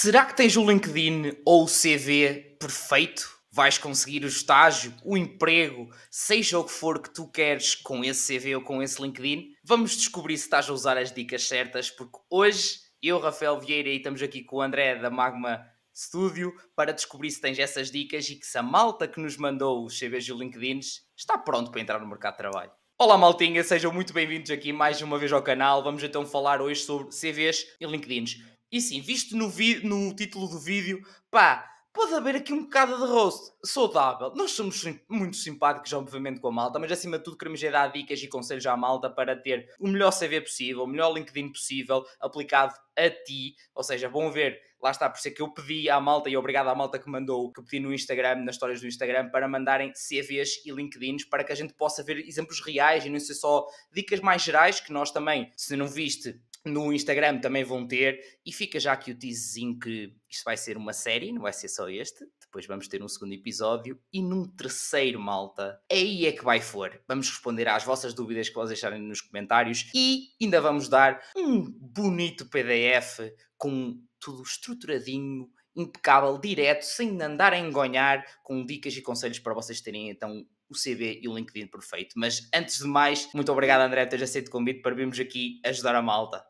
Será que tens o LinkedIn ou o CV perfeito? Vais conseguir o estágio, o emprego, seja o que for que tu queres com esse CV ou com esse LinkedIn? Vamos descobrir se estás a usar as dicas certas, porque hoje eu, Rafael Vieira, e estamos aqui com o André da Magma Studio para descobrir se tens essas dicas e que se a malta que nos mandou os CVs e os LinkedIns está pronto para entrar no mercado de trabalho. Olá maltinha, sejam muito bem-vindos aqui mais uma vez ao canal. Vamos então falar hoje sobre CVs e LinkedIns. E sim, visto no título do vídeo, pá, pode haver aqui um bocado de rosto saudável. Nós somos muito simpáticos, obviamente, com a malta, mas acima de tudo queremos dar dicas e conselhos à malta para ter o melhor CV possível, o melhor LinkedIn possível, aplicado a ti. Ou seja, vão ver, lá está, por isso é que eu pedi à malta, e obrigado à malta que mandou, que eu pedi no Instagram, nas histórias do Instagram, para mandarem CVs e LinkedIns, para que a gente possa ver exemplos reais e não ser só dicas mais gerais, que nós também, se não viste no Instagram, também vão ter. E fica já aqui o teaserzinho que isto vai ser uma série, não vai ser só este. Depois vamos ter um segundo episódio e num terceiro, malta, aí é que vai for. Vamos responder às vossas dúvidas que vocês deixarem nos comentários e ainda vamos dar um bonito PDF com tudo estruturadinho, impecável, direto, sem andar a engonhar, com dicas e conselhos para vocês terem então o CV e o LinkedIn perfeito. Mas antes de mais, muito obrigado, André, por teres aceito o convite para virmos aqui ajudar a malta.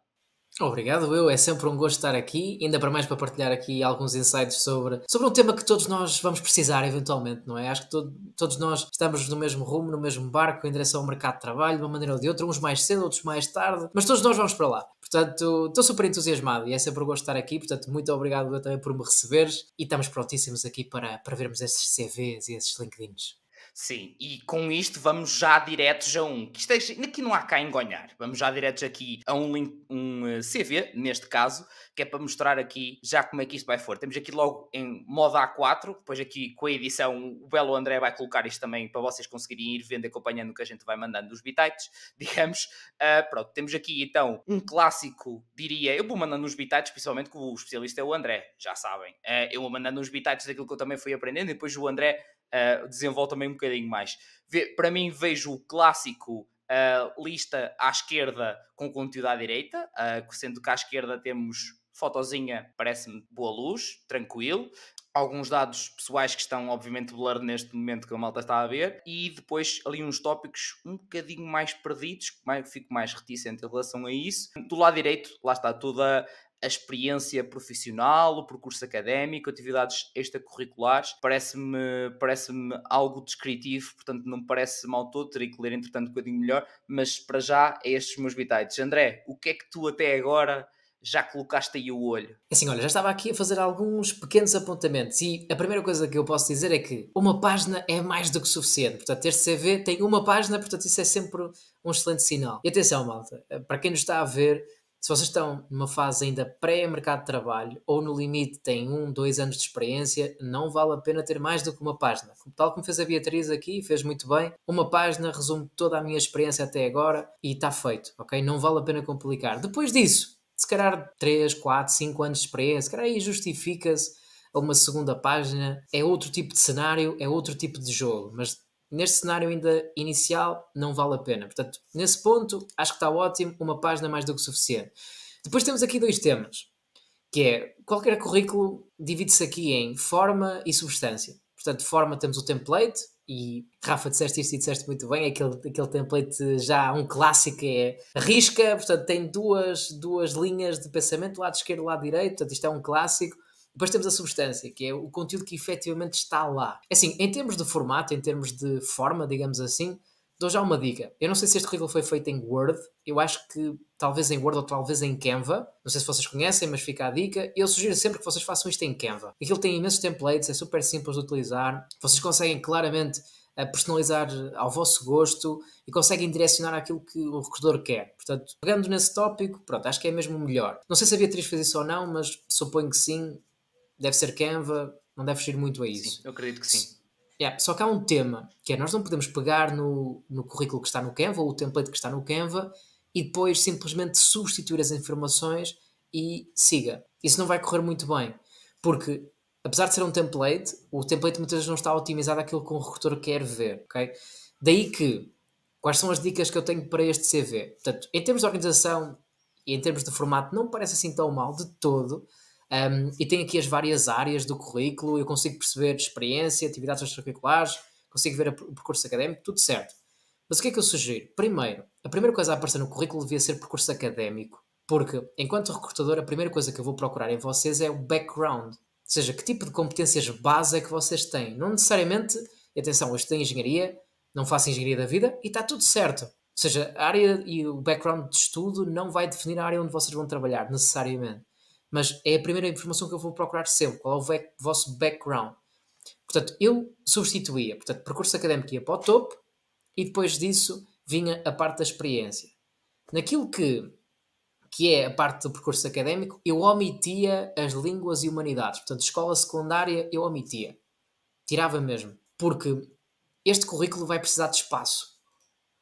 Obrigado, é sempre um gosto estar aqui, ainda para mais para partilhar aqui alguns insights sobre um tema que todos nós vamos precisar eventualmente, não é? Acho que todos nós estamos no mesmo rumo, no mesmo barco, em direção ao mercado de trabalho, de uma maneira ou de outra, uns mais cedo, outros mais tarde, mas todos nós vamos para lá. Portanto, estou super entusiasmado e é sempre um gosto estar aqui, portanto, muito obrigado eu também por me receberes e estamos prontíssimos aqui para vermos esses CVs e esses LinkedIns. Sim, e com isto vamos já diretos a um. Que aqui não há cá engonhar. Vamos já diretos aqui a um CV, neste caso, que é para mostrar aqui já como é que isto vai for. Temos aqui logo em modo A4, depois aqui com a edição, o belo André vai colocar isto também para vocês conseguirem ir vendo, acompanhando o que a gente vai mandando dos bitites, digamos. Pronto, temos aqui então um clássico, diria, eu vou mandando uns bitites, principalmente que o especialista é o André, já sabem. Eu vou mandando uns bitites daquilo que eu também fui aprendendo e depois o André desenvolve também um bocadinho mais. Para mim, vejo o clássico lista à esquerda com conteúdo à direita, sendo que à esquerda temos fotozinha, parece-me boa luz, tranquilo. Alguns dados pessoais que estão, obviamente, blur neste momento que a malta está a ver, e depois ali uns tópicos um bocadinho mais perdidos, fico mais reticente em relação a isso. Do lado direito, lá está toda a experiência profissional, o percurso académico, atividades extracurriculares, parece-me algo descritivo, portanto não me parece mal todo, terei que ler entretanto um bocadinho melhor, mas para já é estes meus bitites. André, o que é que tu até agora já colocaste aí o olho? Assim, olha, já estava aqui a fazer alguns pequenos apontamentos e a primeira coisa que eu posso dizer é que uma página é mais do que suficiente. Portanto, este CV tem uma página, portanto, isso é sempre um excelente sinal. E atenção, malta, para quem nos está a ver, se vocês estão numa fase ainda pré-mercado de trabalho ou no limite têm 1, 2 anos de experiência, não vale a pena ter mais do que uma página. Tal como fez a Beatriz aqui, fez muito bem, uma página resume toda a minha experiência até agora e está feito, ok? Não vale a pena complicar. Depois disso, se calhar 3, 4, 5 anos de experiência, se calhar aí justifica-se a uma segunda página, é outro tipo de cenário, é outro tipo de jogo, mas neste cenário ainda inicial não vale a pena. Portanto, nesse ponto, acho que está ótimo, uma página mais do que suficiente. Depois temos aqui dois temas, que é, qualquer currículo divide-se aqui em forma e substância. Portanto, forma temos o template, e Rafa, disseste isto e disseste muito bem, aquele template já um clássico, é risca, portanto tem duas linhas de pensamento, lado esquerdo e lado direito, portanto isto é um clássico. Depois temos a substância, que é o conteúdo que efetivamente está lá. Assim, em termos de formato, em termos de forma, digamos assim, dou já uma dica. Eu não sei se este currículo foi feito em Word, eu acho que talvez em Word ou talvez em Canva. Não sei se vocês conhecem, mas fica a dica. Eu sugiro sempre que vocês façam isto em Canva. Aquilo tem imensos templates, é super simples de utilizar. Vocês conseguem claramente personalizar ao vosso gosto e conseguem direcionar aquilo que o recrutador quer. Portanto, pegando nesse tópico, pronto, acho que é mesmo o melhor. Não sei se a Beatriz fez isso ou não, mas suponho que sim. Deve ser Canva, não deve fugir muito a Sim, isso. eu acredito que sim. Só que há um tema, que é nós não podemos pegar no currículo que está no Canva ou o template que está no Canva e depois simplesmente substituir as informações e siga. Isso não vai correr muito bem, porque apesar de ser um template, o template muitas vezes não está otimizado àquilo que um recrutor quer ver, ok? Daí que, quais são as dicas que eu tenho para este CV? Portanto, em termos de organização e em termos de formato, não me parece assim tão mal de todo. E tem aqui as várias áreas do currículo, eu consigo perceber experiência, atividades extracurriculares, consigo ver o percurso académico, tudo certo. Mas o que é que eu sugiro? Primeiro, a primeira coisa a aparecer no currículo devia ser percurso académico, porque, enquanto recrutador, a primeira coisa que eu vou procurar em vocês é o background. Ou seja, que tipo de competências base é que vocês têm. Não necessariamente, e atenção, eu estudei engenharia, não faço engenharia da vida e está tudo certo. Ou seja, a área e o background de estudo não vai definir a área onde vocês vão trabalhar, necessariamente. Mas é a primeira informação que eu vou procurar sempre. Qual é o vosso background? Portanto, eu substituía. Portanto, percurso académico ia para o topo e depois disso vinha a parte da experiência. Naquilo que é a parte do percurso académico, eu omitia as línguas e humanidades. Portanto, escola secundária eu omitia. Tirava mesmo. Porque este currículo vai precisar de espaço.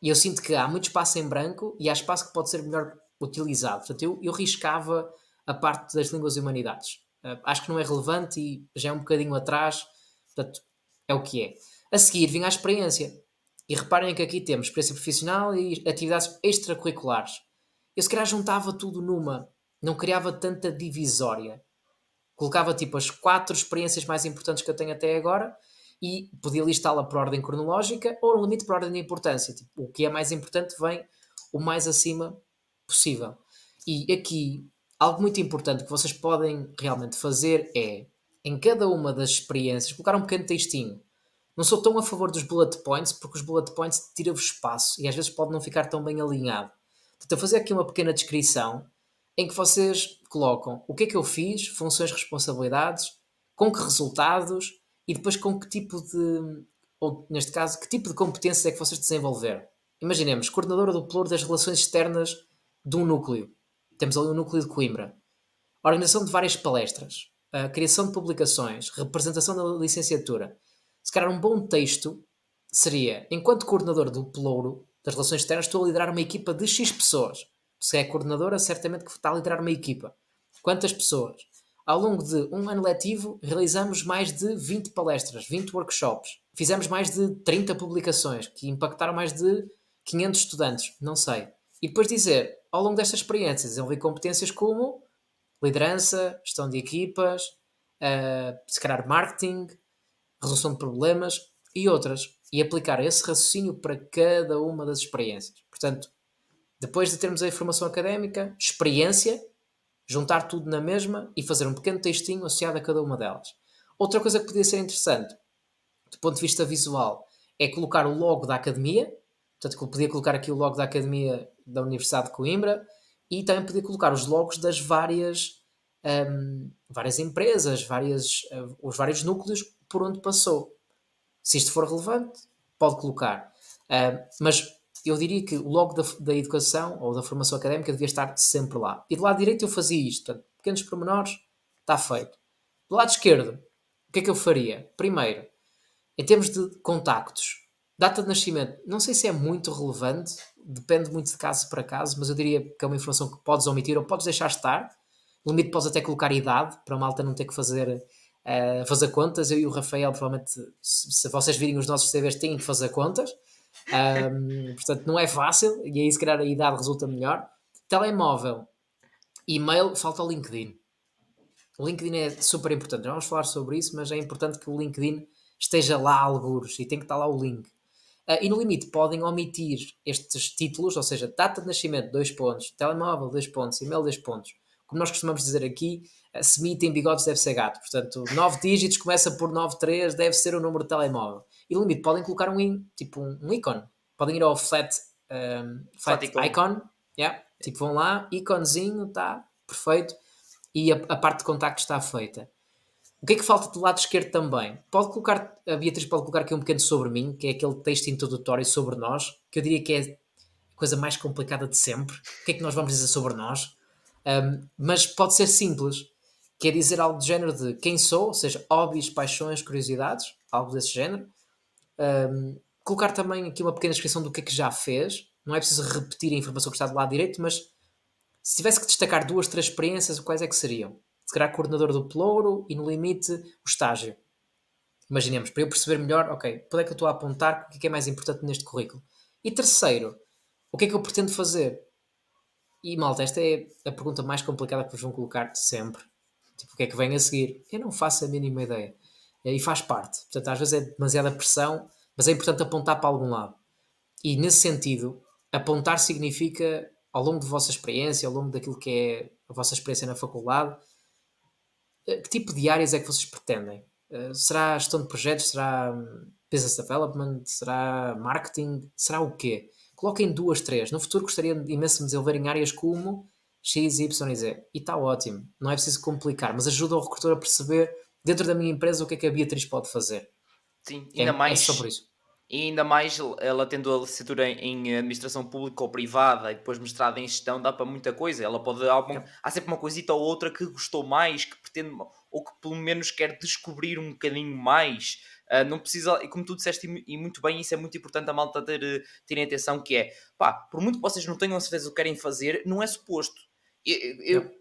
E eu sinto que há muito espaço em branco e há espaço que pode ser melhor utilizado. Portanto, eu riscava a parte das línguas e humanidades. Acho que não é relevante e já é um bocadinho atrás. Portanto, é o que é. A seguir, vinha a experiência. E reparem que aqui temos experiência profissional e atividades extracurriculares. Eu se calhar juntava tudo numa. Não criava tanta divisória. Colocava tipo as 4 experiências mais importantes que eu tenho até agora e podia listá-la por ordem cronológica ou no limite por ordem de importância. Tipo, o que é mais importante vem o mais acima possível. E aqui, algo muito importante que vocês podem realmente fazer é, em cada uma das experiências, colocar um pequeno textinho. Não sou tão a favor dos bullet points, porque os bullet points tiram-vos espaço e às vezes pode não ficar tão bem alinhado. Portanto, eu fazer aqui uma pequena descrição em que vocês colocam o que é que eu fiz, funções, responsabilidades, com que resultados e depois com que tipo de, ou neste caso, que tipo de competências é que vocês desenvolveram. Imaginemos, coordenadora do pluro das relações externas de um núcleo. Temos ali um núcleo de Coimbra. Organização de várias palestras, a criação de publicações, representação da licenciatura. Se calhar um bom texto seria, enquanto coordenador do Pelouro das relações externas, estou a liderar uma equipa de X pessoas. Se é coordenadora, certamente que está a liderar uma equipa. Quantas pessoas? Ao longo de um ano letivo, realizamos mais de 20 palestras, 20 workshops. Fizemos mais de 30 publicações, que impactaram mais de 500 estudantes, não sei. E depois dizer, ao longo destas experiências, desenvolvi competências como liderança, gestão de equipas, se calhar marketing, resolução de problemas e outras. E aplicar esse raciocínio para cada uma das experiências. Portanto, depois de termos a informação académica, experiência, juntar tudo na mesma e fazer um pequeno textinho associado a cada uma delas. Outra coisa que podia ser interessante, do ponto de vista visual, é colocar o logo da academia. Portanto, eu podia colocar aqui o logo da academia da Universidade de Coimbra e também podia colocar os logos das várias empresas, os vários núcleos por onde passou. Se isto for relevante, pode colocar. Mas eu diria que o logo da educação ou da formação académica devia estar sempre lá. E do lado direito eu fazia isto. Portanto, pequenos pormenores, está feito. Do lado esquerdo, o que é que eu faria? Primeiro, em termos de contactos, data de nascimento, não sei se é muito relevante, depende muito de caso para caso, mas eu diria que é uma informação que podes omitir ou podes deixar estar. No limite podes até colocar idade, para a malta não ter que fazer contas. Eu e o Rafael, provavelmente, se vocês virem os nossos CVs, têm que fazer contas. Portanto, não é fácil e aí se calhar a idade resulta melhor. Telemóvel, e-mail, falta o LinkedIn. O LinkedIn é super importante. Já vamos falar sobre isso, mas é importante que o LinkedIn esteja lá algures e tem que estar lá o link. E no limite podem omitir estes títulos, ou seja, data de nascimento, 2 pontos, telemóvel, 2 pontos, e-mail, 2 pontos. Como nós costumamos dizer aqui, se me tem bigodes deve ser gato. Portanto, 9 dígitos começa por 93, deve ser o número de telemóvel. E no limite podem colocar um ícone. Podem ir ao flat icon. Yeah. Tipo, vão lá, íconezinho, está perfeito. E a parte de contacto está feita. O que é que falta do lado esquerdo também? A Beatriz pode colocar aqui um pequeno sobre mim, que é aquele texto introdutório sobre nós, que eu diria que é a coisa mais complicada de sempre. O que é que nós vamos dizer sobre nós? Mas pode ser simples, que é dizer algo do género de quem sou, ou seja, hobbies, paixões, curiosidades, algo desse género. Colocar também aqui uma pequena descrição do que é que já fez. Não é preciso repetir a informação que está do lado direito, mas se tivesse que destacar 2, 3 experiências, quais é que seriam? Se calhar coordenador do Pelouro e no limite o estágio. Imaginemos, para eu perceber melhor, ok, para onde é que eu estou a apontar, o que é mais importante neste currículo. E terceiro, o que é que eu pretendo fazer? E malta, esta é a pergunta mais complicada que vos vão colocar sempre. Tipo, o que é que vem a seguir? Eu não faço a mínima ideia. E faz parte. Portanto, às vezes é demasiada pressão, mas é importante apontar para algum lado. E nesse sentido, apontar significa, ao longo da vossa experiência, ao longo daquilo que é a vossa experiência na faculdade, que tipo de áreas é que vocês pretendem? Será gestão de projetos? Será business development? Será marketing? Será o quê? Coloquem duas, três. No futuro gostaria imenso de me desenvolver em áreas como X, Y e Z. E está ótimo. Não é preciso complicar, mas ajuda o recrutor a perceber, dentro da minha empresa, o que é que a Beatriz pode fazer. Sim, É só por isso. e ainda mais ela tendo a licenciatura em administração pública ou privada e depois mestrado em gestão, dá para muita coisa. Ela pode, Yep. há sempre uma coisita ou outra que gostou mais, que pretende, ou que pelo menos quer descobrir um bocadinho mais. Não precisa, e como tu disseste, e muito bem, isso é muito importante a malta terem atenção, que é, pá, por muito que vocês não tenham certeza do que querem fazer, não é suposto. Yep.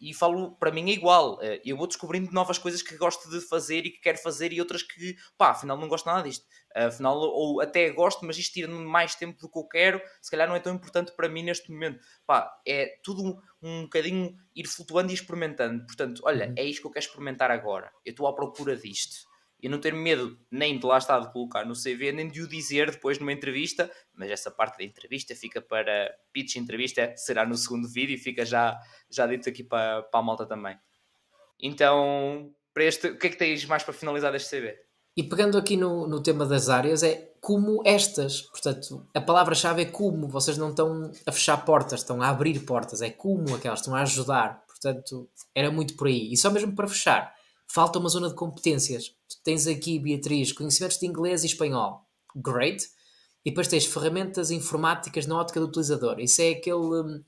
E falo, para mim é igual. Eu vou descobrindo novas coisas que gosto de fazer e que quero fazer e outras que, pá, afinal não gosto nada disto. Afinal, ou até gosto, mas isto tira-me mais tempo do que eu quero, se calhar não é tão importante para mim neste momento. Pá, é tudo um bocadinho ir flutuando e experimentando. Portanto, olha, Uhum. é isto que eu quero experimentar agora. Eu estou à procura disto. E não ter medo nem de lá estar de colocar no CV, nem de o dizer depois numa entrevista, mas essa parte da entrevista fica para pitch entrevista, será no segundo vídeo e fica já dito aqui para a malta também. Então, para este, o que é que tens mais para finalizar deste CV? E pegando aqui no tema das áreas, é como estas. Portanto, a palavra-chave é como. Vocês não estão a fechar portas, estão a abrir portas. É como aquelas, estão a ajudar. Portanto, era muito por aí. E só mesmo para fechar, falta uma zona de competências. Tu tens aqui, Beatriz, conhecimentos de inglês e espanhol. Great. E depois tens ferramentas informáticas na ótica do utilizador. Isso é aquele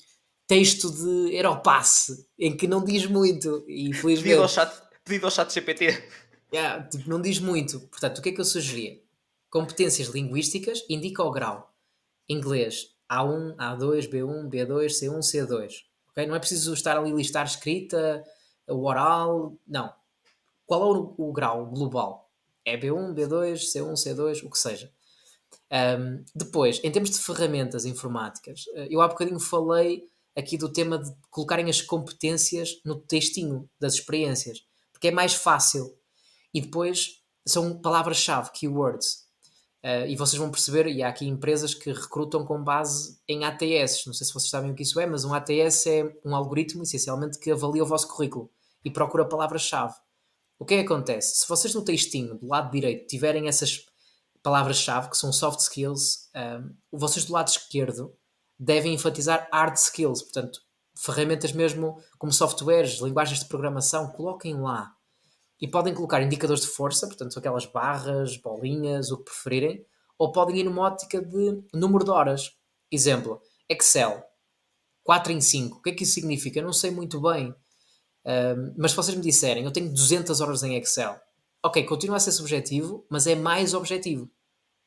texto de Aeropass, em que não diz muito. E Pedido ao infelizmente chat, pedido ao chat GPT. yeah, tipo, não diz muito. Portanto, o que é que eu sugeria? Competências linguísticas, indica o grau. Inglês, A1, A2, B1, B2, C1, C2. Ok? Não é preciso estar ali a listar escrita, o oral, não. Qual é o grau global? É B1, B2, C1, C2, o que seja. Depois, em termos de ferramentas informáticas, eu há bocadinho falei aqui do tema de colocarem as competências no textinho das experiências, porque é mais fácil. E depois são palavras-chave, keywords. E vocês vão perceber, e há aqui empresas que recrutam com base em ATS. Não sei se vocês sabem o que isso é, mas um ATS é um algoritmo, essencialmente, que avalia o vosso currículo e procura palavras-chave. O que é que acontece? Se vocês no textinho, do lado direito, tiverem essas palavras-chave, que são soft skills, vocês do lado esquerdo devem enfatizar hard skills, portanto, ferramentas mesmo como softwares, linguagens de programação, coloquem lá. E podem colocar indicadores de força, portanto, aquelas barras, bolinhas, o que preferirem, ou podem ir numa ótica de número de horas. Exemplo, Excel, 4 em 5. O que é que isso significa? Eu não sei muito bem. Mas se vocês me disserem, eu tenho 200 horas em Excel, ok, continua a ser subjetivo, mas é mais objetivo.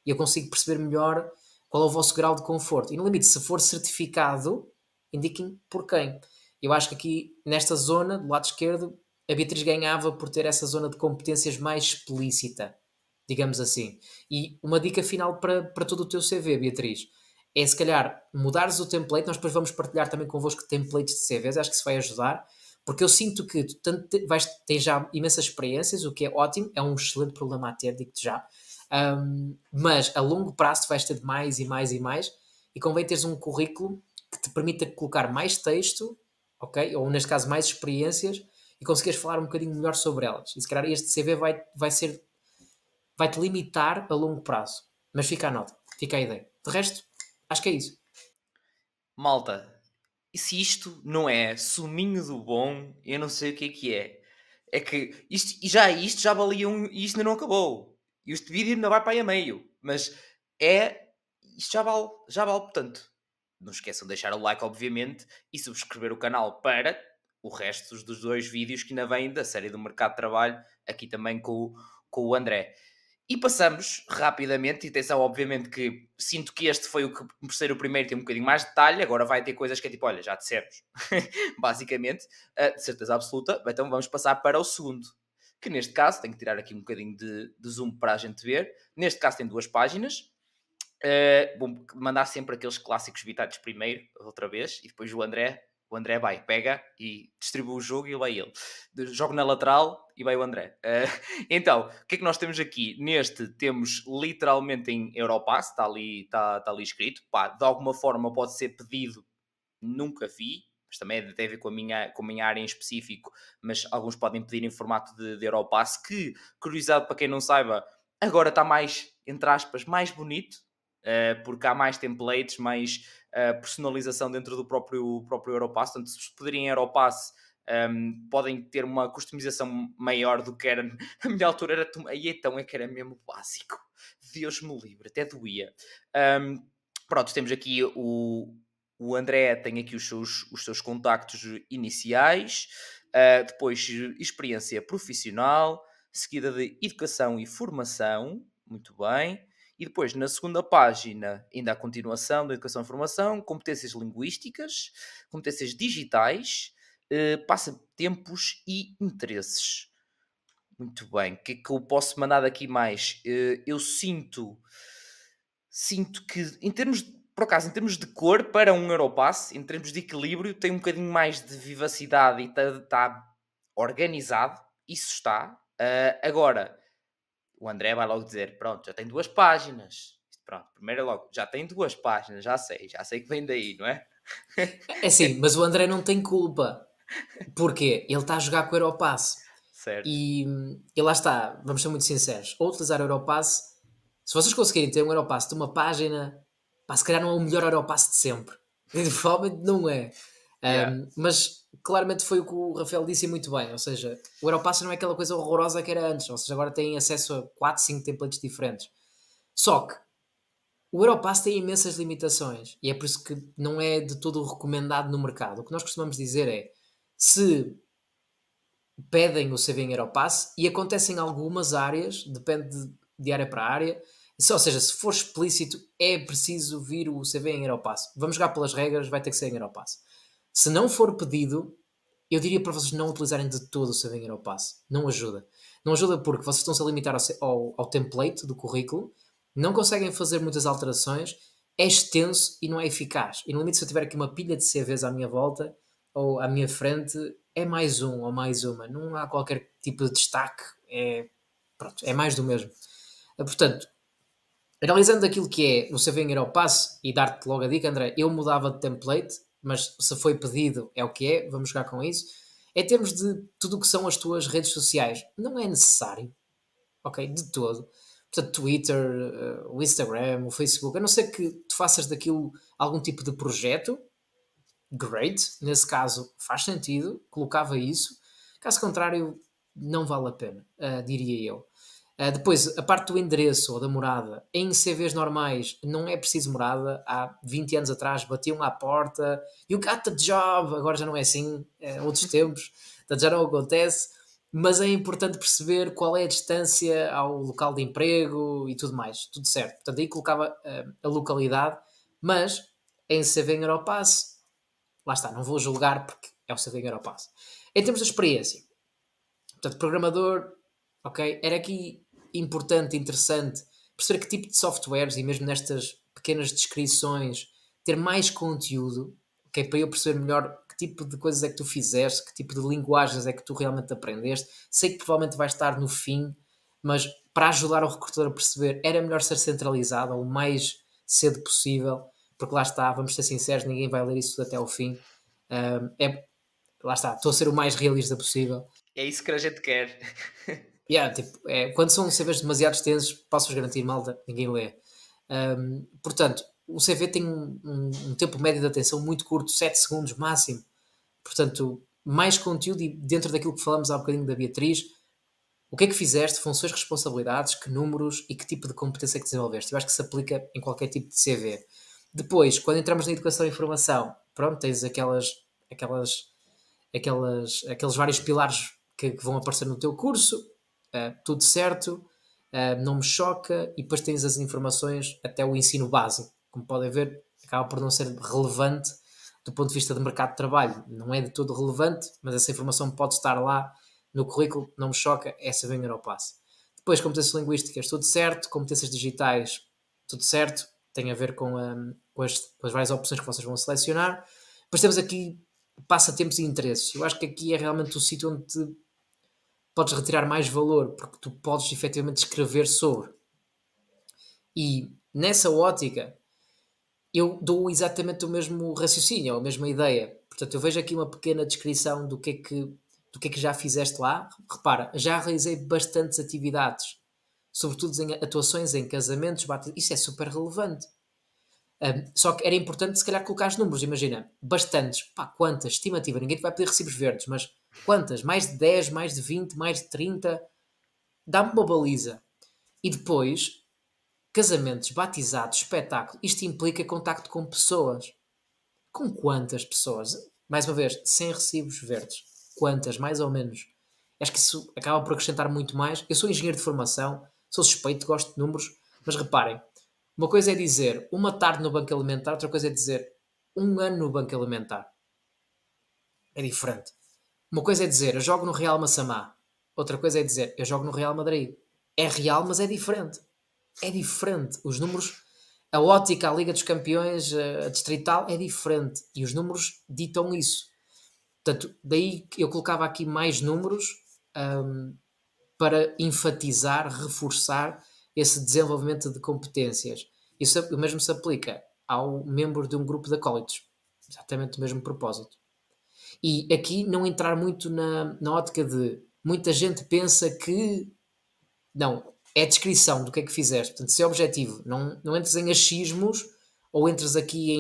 E eu consigo perceber melhor qual é o vosso grau de conforto. E no limite, se for certificado, indiquem por quem. Eu acho que aqui, nesta zona, do lado esquerdo, a Beatriz ganhava por ter essa zona de competências mais explícita, digamos assim. E uma dica final para todo o teu CV, Beatriz, é se calhar mudares o template. Nós depois vamos partilhar também convosco templates de CVs, acho que isso vai ajudar, porque eu sinto que tu tens já imensas experiências, o que é ótimo, é um excelente problema a ter, digo-te já. Mas a longo prazo tu vais ter mais e mais e mais, e convém teres um currículo que te permita colocar mais texto, ok? Ou neste caso mais experiências, e conseguires falar um bocadinho melhor sobre elas. E se calhar este CV vai-te limitar a longo prazo. Mas fica a nota, fica a ideia. De resto, acho que é isso. Malta, e se isto não é suminho do bom, eu não sei o que é. É que isto já valia e isto ainda não acabou. E este vídeo ainda vai para aí a meio. Mas isto já vale, portanto. Não esqueçam de deixar o like, obviamente, e subscrever o canal para o resto dos dois vídeos que ainda vêm da série do Mercado de Trabalho, aqui também com o André. E passamos rapidamente, e atenção, obviamente que sinto que este foi por ser o primeiro, tem um bocadinho mais de detalhe, agora vai ter coisas que é tipo, olha, já dissemos, basicamente, de certeza absoluta, então vamos passar para o segundo, que neste caso, tenho que tirar aqui um bocadinho de zoom para a gente ver, neste caso tem duas páginas, vou mandar sempre aqueles clássicos bitados primeiro, outra vez, e depois o André O André pega e distribui o jogo e vai ele. Jogo na lateral e vai o André. Então, o que é que nós temos aqui? Neste temos literalmente em Europass, está ali escrito. Pá, de alguma forma pode ser pedido, nunca vi, mas também deve ver com a minha área em específico, mas alguns podem pedir em formato de Europass, que, curiosidade para quem não saiba, agora está mais, entre aspas, mais bonito, porque há mais templates, mais personalização dentro do próprio Europass. Portanto, se poderem Europass, podem ter uma customização maior do que era. A minha altura era. Aí então é que era mesmo básico. Deus me livre, até doía. Pronto, temos aqui o André, tem aqui os seus contactos iniciais, depois experiência profissional, seguida de educação e formação, muito bem. E depois, na segunda página, ainda a continuação da educação e formação, competências linguísticas, competências digitais, passatempos e interesses. Muito bem. O que é que eu posso mandar daqui mais? Eu sinto que, por acaso, em termos de cor, para um Europass, em termos de equilíbrio, tem um bocadinho mais de vivacidade e está organizado. Isso está. Agora, o André vai logo dizer, pronto, já tem 2 páginas. Pronto, primeiro é logo, já tem 2 páginas, já sei que vem daí, não é? É sim, mas o André não tem culpa. Porquê? Ele está a jogar com o Europass. Certo. E lá está, vamos ser muito sinceros. Ou utilizar o Europass, se vocês conseguirem ter um Europass de uma página, pá, se calhar não é o melhor Europass de sempre. Provavelmente não é. Yeah. Mas claramente foi o que o Rafael disse muito bem. Ou seja, o Europass não é aquela coisa horrorosa que era antes. Ou seja, agora têm acesso a 4, 5 templates diferentes. Só que o Europass tem imensas limitações e é por isso que não é de todo recomendado no mercado. O que nós costumamos dizer é, se pedem o CV em Europass, e acontece em algumas áreas, depende de área para área, ou seja, se for explícito, é preciso vir o CV em Europass. Vamos jogar pelas regras, vai ter que ser em Europass. Se não for pedido, eu diria para vocês não utilizarem de todo o CV em Europass. Não ajuda. Não ajuda porque vocês estão-se a limitar ao template do currículo, não conseguem fazer muitas alterações, é extenso e não é eficaz. E no limite, se eu tiver aqui uma pilha de CVs à minha volta ou à minha frente, é mais um ou mais uma. Não há qualquer tipo de destaque. Pronto, é mais do mesmo. Portanto, analisando aquilo que é o CV em Europass e dar-te logo a dica, André, eu mudava de template, mas se foi pedido é o que é, vamos jogar com isso. Em termos de tudo o que são as tuas redes sociais, não é necessário, ok? De todo. Portanto, Twitter, o Instagram, o Facebook, a não ser que tu faças daquilo algum tipo de projeto, great, nesse caso faz sentido, colocava isso. Caso contrário, não vale a pena, diria eu. Depois, a parte do endereço ou da morada, em CVs normais não é preciso morada. Há 20 anos atrás batiam à porta, you got the job, agora já não é assim, outros tempos, portanto já não acontece, mas é importante perceber qual é a distância ao local de emprego e tudo mais, tudo certo. Portanto, aí colocava a localidade, mas em CV em Europass, lá está, não vou julgar porque é o CV em Europass. Em termos de experiência, portanto, programador, ok, era aqui importante, interessante, perceber que tipo de softwares e mesmo nestas pequenas descrições ter mais conteúdo, ok, para eu perceber melhor que tipo de coisas é que tu fizeste, que tipo de linguagens é que tu realmente aprendeste. Sei que provavelmente vai estar no fim, mas para ajudar o recrutador a perceber, era melhor ser centralizado o mais cedo possível, porque lá está, vamos ser sinceros, ninguém vai ler isso até ao fim. Lá está, estou a ser o mais realista possível. É isso que a gente quer. Yeah, tipo, quando são CVs demasiado extensos, posso-vos garantir, malta, ninguém lê. Portanto, o CV tem um tempo médio de atenção muito curto, 7 segundos máximo. Portanto, mais conteúdo e dentro daquilo que falamos há bocadinho da Beatriz, o que é que fizeste, funções, responsabilidades, que números e que tipo de competência é que desenvolveste. Eu acho que se aplica em qualquer tipo de CV. Depois, quando entramos na educação e formação, pronto, tens aqueles vários pilares que vão aparecer no teu curso, tudo certo, não me choca, e depois tens as informações até o ensino básico. Como podem ver, acaba por não ser relevante do ponto de vista de mercado de trabalho. Não é de todo relevante, mas essa informação pode estar lá no currículo, não me choca, essa vem ao passo. Depois, competências linguísticas, tudo certo, competências digitais, tudo certo, tem a ver com as várias opções que vocês vão selecionar. Depois temos aqui passatempos e interesses. Eu acho que aqui é realmente o sítio onde te podes retirar mais valor, porque tu podes efetivamente escrever sobre. E nessa ótica, eu dou exatamente o mesmo raciocínio, a mesma ideia. Portanto, eu vejo aqui uma pequena descrição do que é que já fizeste lá. Repara, já realizei bastantes atividades, sobretudo em atuações em casamentos, isso é super relevante. Só que era importante, se calhar, colocar os números. Imagina, bastantes. Pá, quantas? Estimativa. Ninguém te vai pedir recibos verdes, mas quantas? Mais de 10, mais de 20, mais de 30? Dá-me uma baliza. E depois, casamentos, batizados, espetáculo. Isto implica contacto com pessoas. Com quantas pessoas? Mais uma vez, sem recibos verdes. Quantas, mais ou menos? Acho que isso acaba por acrescentar muito mais. Eu sou engenheiro de formação, sou suspeito, gosto de números, mas reparem, uma coisa é dizer uma tarde no banco alimentar, outra coisa é dizer um ano no banco alimentar. É diferente. Uma coisa é dizer eu jogo no Real Massamá, outra coisa é dizer eu jogo no Real Madrid. É real, mas é diferente. É diferente. Os números, a ótica, a Liga dos Campeões, a Distrital é diferente. E os números ditam isso. Portanto, daí eu colocava aqui mais números hum, para enfatizar, reforçar esse desenvolvimento de competências. Isso o mesmo se aplica ao membro de um grupo de acólitos. Exatamente o mesmo propósito. E aqui não entrar muito na ótica de muita gente pensa que não, é a descrição do que é que fizeste. Portanto, se é objetivo, não entres em achismos ou entres aqui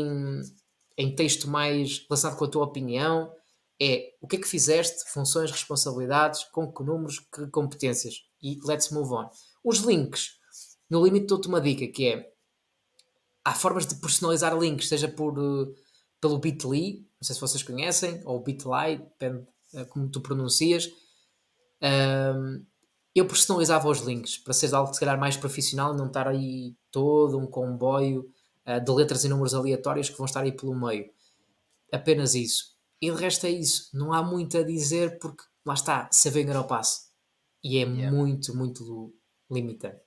em texto mais relacionado com a tua opinião. É o que é que fizeste, funções, responsabilidades, com que números, que competências. E let's move on. Os links, no limite dou-te uma dica que é há formas de personalizar links, seja pelo Bitly, não sei se vocês conhecem, ou Bitly, depende como tu pronuncias. Um, eu personalizava os links para ser algo se calhar mais profissional e não estar aí todo um comboio de letras e números aleatórios que vão estar aí pelo meio. Apenas isso. E de resto é isso. Não há muito a dizer porque lá está, se vem Europass. E é Yeah. muito, muito limitante.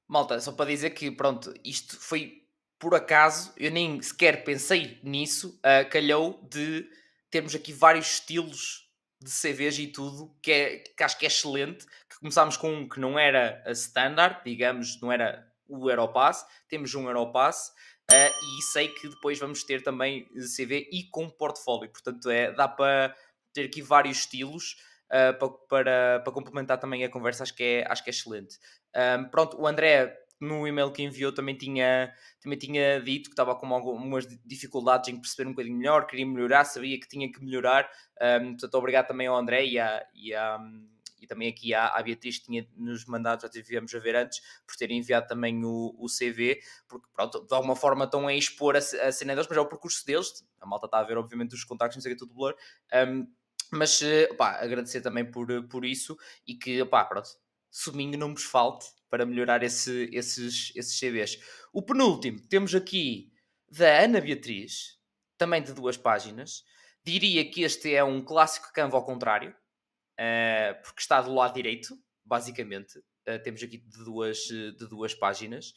Malta, só para dizer que, pronto, isto foi por acaso, eu nem sequer pensei nisso, calhou de termos aqui vários estilos de CVs e tudo, que acho que é excelente, que começámos com um que não era a standard, digamos, não era o Europass, temos um Europass, e sei que depois vamos ter também CV e com portfólio, portanto dá para ter aqui vários estilos, para complementar também a conversa, acho que é excelente. Pronto, o André, no e-mail que enviou, também tinha dito que estava com algumas dificuldades em perceber um bocadinho melhor, queria melhorar, sabia que tinha que melhorar. Portanto, obrigado também ao André e também aqui à Beatriz, que tinha nos mandado, já tivemos a ver antes, por terem enviado também o CV, porque pronto, de alguma forma estão a expor a cena deles, mas é o percurso deles. A malta está a ver, obviamente, os contactos, não sei o que, tudo blur. Mas agradecer também por isso e que, pronto, suminho não vos falte para melhorar esses CVs. O penúltimo, temos aqui da Ana Beatriz, também de 2 páginas. Diria que este é um clássico Canva ao contrário, porque está do lado direito, basicamente. Temos aqui de duas páginas.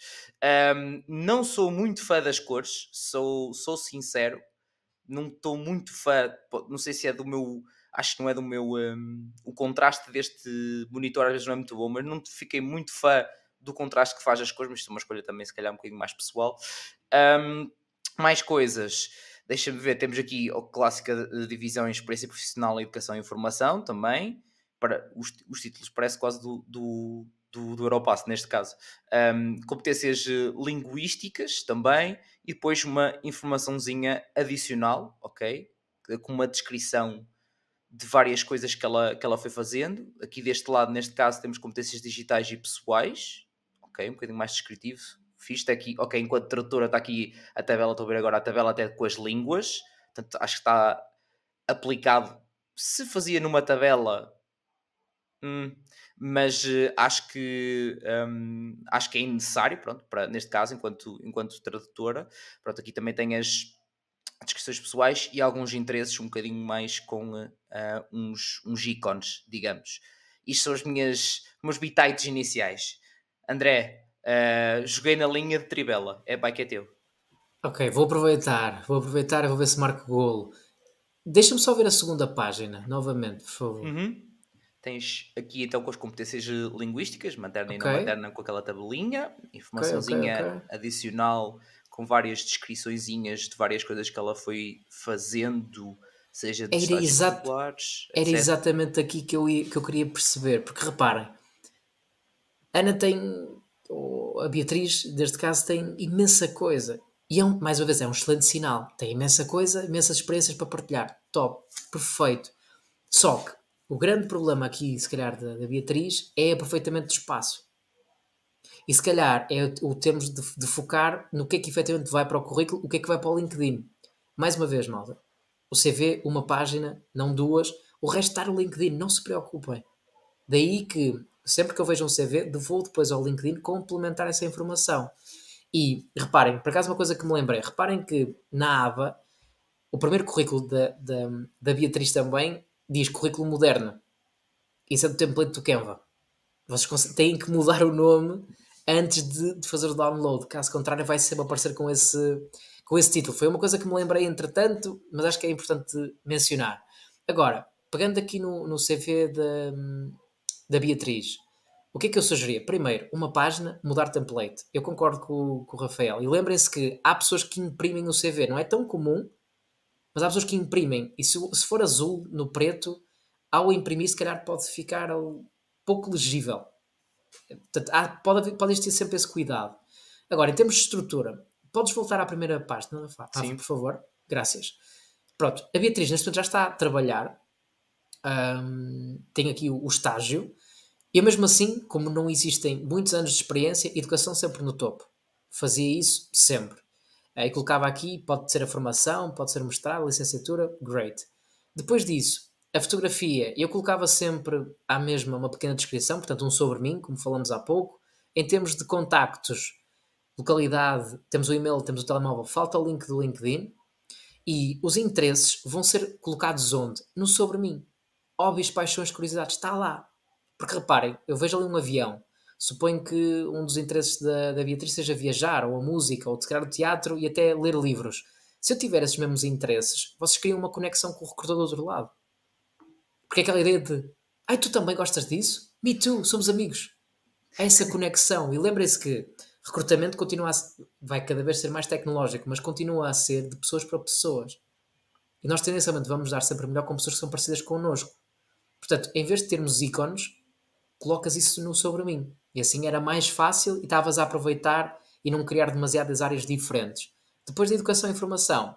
Não sou muito fã das cores, sou sincero. Não estou muito fã, não sei se é do meu, acho que não é do meu, o contraste deste monitor às vezes não é muito bom, mas não fiquei muito fã do contraste que faz as cores, mas isto é uma escolha também se calhar um bocadinho mais pessoal. Mais coisas, deixa-me ver, temos aqui a clássica divisão em experiência profissional, educação e informação também, para os títulos parece quase do Europass neste caso. Competências linguísticas também, e depois uma informaçãozinha adicional, ok? Com uma descrição de várias coisas que ela foi fazendo. Aqui deste lado, neste caso, temos competências digitais e pessoais, ok? Um bocadinho mais descritivo. Fiz está aqui, ok, enquanto tradutora está aqui a tabela, estou a ver agora a tabela até com as línguas, portanto acho que está aplicado. Se fazia numa tabela, mas acho que é necessário, pronto, neste caso, enquanto tradutora. Pronto, aqui também tem as descrições pessoais e alguns interesses um bocadinho mais com uns ícones, digamos. Isto são os meus bitites iniciais. André, joguei na linha de Trivela. É pai que é teu. Ok, vou aproveitar e vou ver se marco golo. Deixa-me só ver a segunda página, novamente, por favor. Uhum. Tens aqui então com as competências linguísticas, materna e Ok, não materna, com aquela tabelinha, ok, ok, ok. informaçãozinha adicional com várias descriçõezinhas de várias coisas que ela foi fazendo, seja de Era, estágios exato, regulares, era etc. exatamente aqui que eu queria perceber, porque reparem, Ana tem, ou a Beatriz, neste caso, tem imensa coisa. E mais uma vez, é um excelente sinal. Tem imensa coisa, imensas experiências para partilhar. Top, perfeito. Só que o grande problema aqui, se calhar, da Beatriz é aproveitamento de espaço. E se calhar é o termos de focar no que é que efetivamente vai para o currículo, o que é que vai para o LinkedIn. Mais uma vez, malta, o CV, uma página, não duas, o resto está no LinkedIn, não se preocupem. Daí que, sempre que eu vejo um CV, vou depois ao LinkedIn complementar essa informação. E reparem, por acaso uma coisa que me lembrei, reparem que na aba, o primeiro currículo da Beatriz também diz currículo moderno. Isso é do template do Canva. Vocês têm que mudar o nome antes de fazer o download. Caso contrário, vai sempre aparecer com esse título. Foi uma coisa que me lembrei entretanto, mas acho que é importante mencionar. Agora, pegando aqui no CV da Beatriz, o que é que eu sugeria? Primeiro, uma página, mudar template. Eu concordo com o Rafael. E lembrem-se que há pessoas que imprimem o CV. Não é tão comum, mas há pessoas que imprimem. E se for azul no preto, ao imprimir, se calhar pode ficar pouco legível. Portanto, pode existir sempre esse cuidado. Agora, em termos de estrutura, podes voltar à primeira página, Rafa, por Sim. favor? Graças. Pronto, a Beatriz neste momento já está a trabalhar, tem aqui o estágio, e mesmo assim, como não existem muitos anos de experiência, educação sempre no topo. Fazia isso sempre. E colocava aqui, pode ser a formação, pode ser o mestrado, a licenciatura, great. Depois disso, a fotografia, eu colocava sempre à mesma uma pequena descrição, portanto um sobre mim, como falamos há pouco. Em termos de contactos, localidade, temos o e-mail, temos o telemóvel, falta o link do LinkedIn. E os interesses vão ser colocados onde? No sobre mim. Hobbies, paixões, curiosidades, está lá. Porque reparem, eu vejo ali um avião. Suponho que um dos interesses da Beatriz seja viajar, ou a música, ou de criar o teatro e até ler livros. Se eu tiver esses mesmos interesses, vocês criam uma conexão com o recrutador do outro lado. Porque é aquela ideia de ai, tu também gostas disso? Me too, somos amigos. Há essa conexão. E lembrem-se que recrutamento vai cada vez ser mais tecnológico, mas continua a ser de pessoas para pessoas. E nós tendencialmente vamos dar sempre melhor com pessoas que são parecidas connosco. Portanto, em vez de termos ícones, colocas isso no sobre mim. E assim era mais fácil e estavas a aproveitar e não criar demasiadas áreas diferentes. Depois da educação e formação,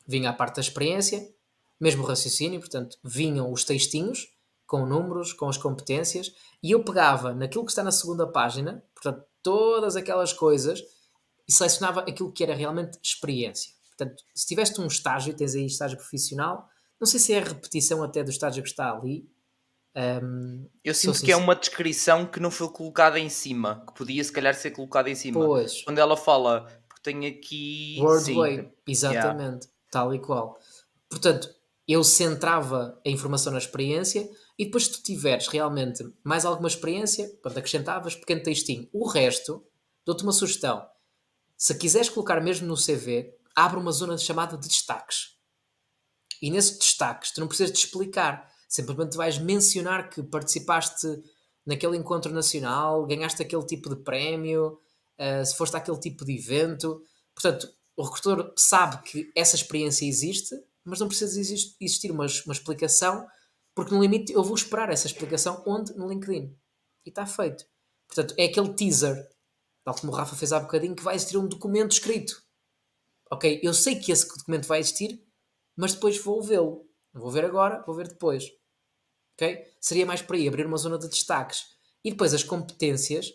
vinha a parte da experiência, mesmo o raciocínio, portanto, vinham os textinhos com números, com as competências, e eu pegava naquilo que está na segunda página, portanto, todas aquelas coisas, e selecionava aquilo que era realmente experiência. Portanto, se tiveste um estágio, tens aí estágio profissional, não sei se é a repetição até do estágio que está ali. Eu Sou sinto que é sincero. uma descrição que não foi colocada em cima, que podia se calhar ser colocada em cima. Pois, Quando ela fala, porque tem aqui, sim, Wordway, yeah. exatamente, tal e qual. Portanto, eu centrava a informação na experiência e depois, se tu tiveres realmente mais alguma experiência, pronto, acrescentavas pequeno textinho. O resto, dou-te uma sugestão. Se quiseres colocar mesmo no CV, abre uma zona chamada de destaques. E nesses destaques, tu não precisas de explicar. Simplesmente vais mencionar que participaste naquele encontro nacional, ganhaste aquele tipo de prémio, se foste àquele tipo de evento. Portanto, o recrutor sabe que essa experiência existe, mas não precisa existir uma explicação, porque no limite eu vou esperar essa explicação onde? No LinkedIn. E está feito. Portanto, é aquele teaser, tal como o Rafa fez há bocadinho, que vai existir um documento escrito. Ok, eu sei que esse documento vai existir, mas depois vou vê-lo. Não vou ver agora, vou ver depois. Ok? Seria mais por aí, abrir uma zona de destaques. E depois as competências,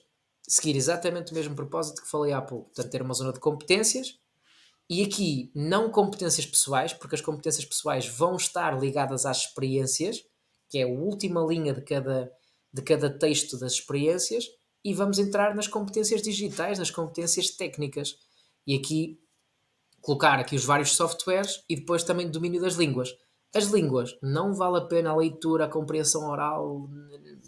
seguir exatamente o mesmo propósito que falei há pouco. Portanto, ter uma zona de competências e aqui não competências pessoais, porque as competências pessoais vão estar ligadas às experiências, que é a última linha de cada texto das experiências, e vamos entrar nas competências digitais, nas competências técnicas. E aqui colocar aqui os vários softwares e depois também domínio das línguas. As línguas, não vale a pena a leitura, a compreensão oral,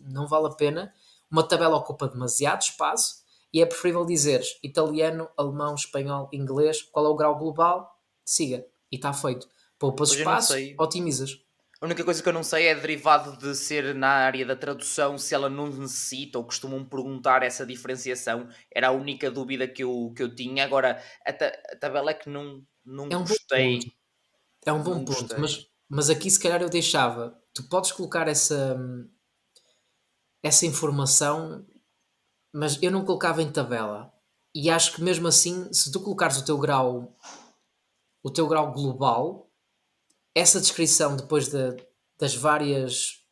não vale a pena. Uma tabela ocupa demasiado espaço e é preferível dizeres italiano, alemão, espanhol, inglês, qual é o grau global, siga, e está feito. Poupas Pois eu não espaço, sei. otimizas. A única coisa que eu não sei é derivado de ser na área da tradução, se ela não necessita ou costumam perguntar essa diferenciação. Era a única dúvida que eu tinha. Agora, a tabela é que não É um bom ponto. gostei. É um bom Não ponto, gostei. mas aqui se calhar eu deixava. Tu podes colocar essa informação, mas eu não colocava em tabela. E acho que mesmo assim, se tu colocares o teu grau global, essa descrição depois das várias,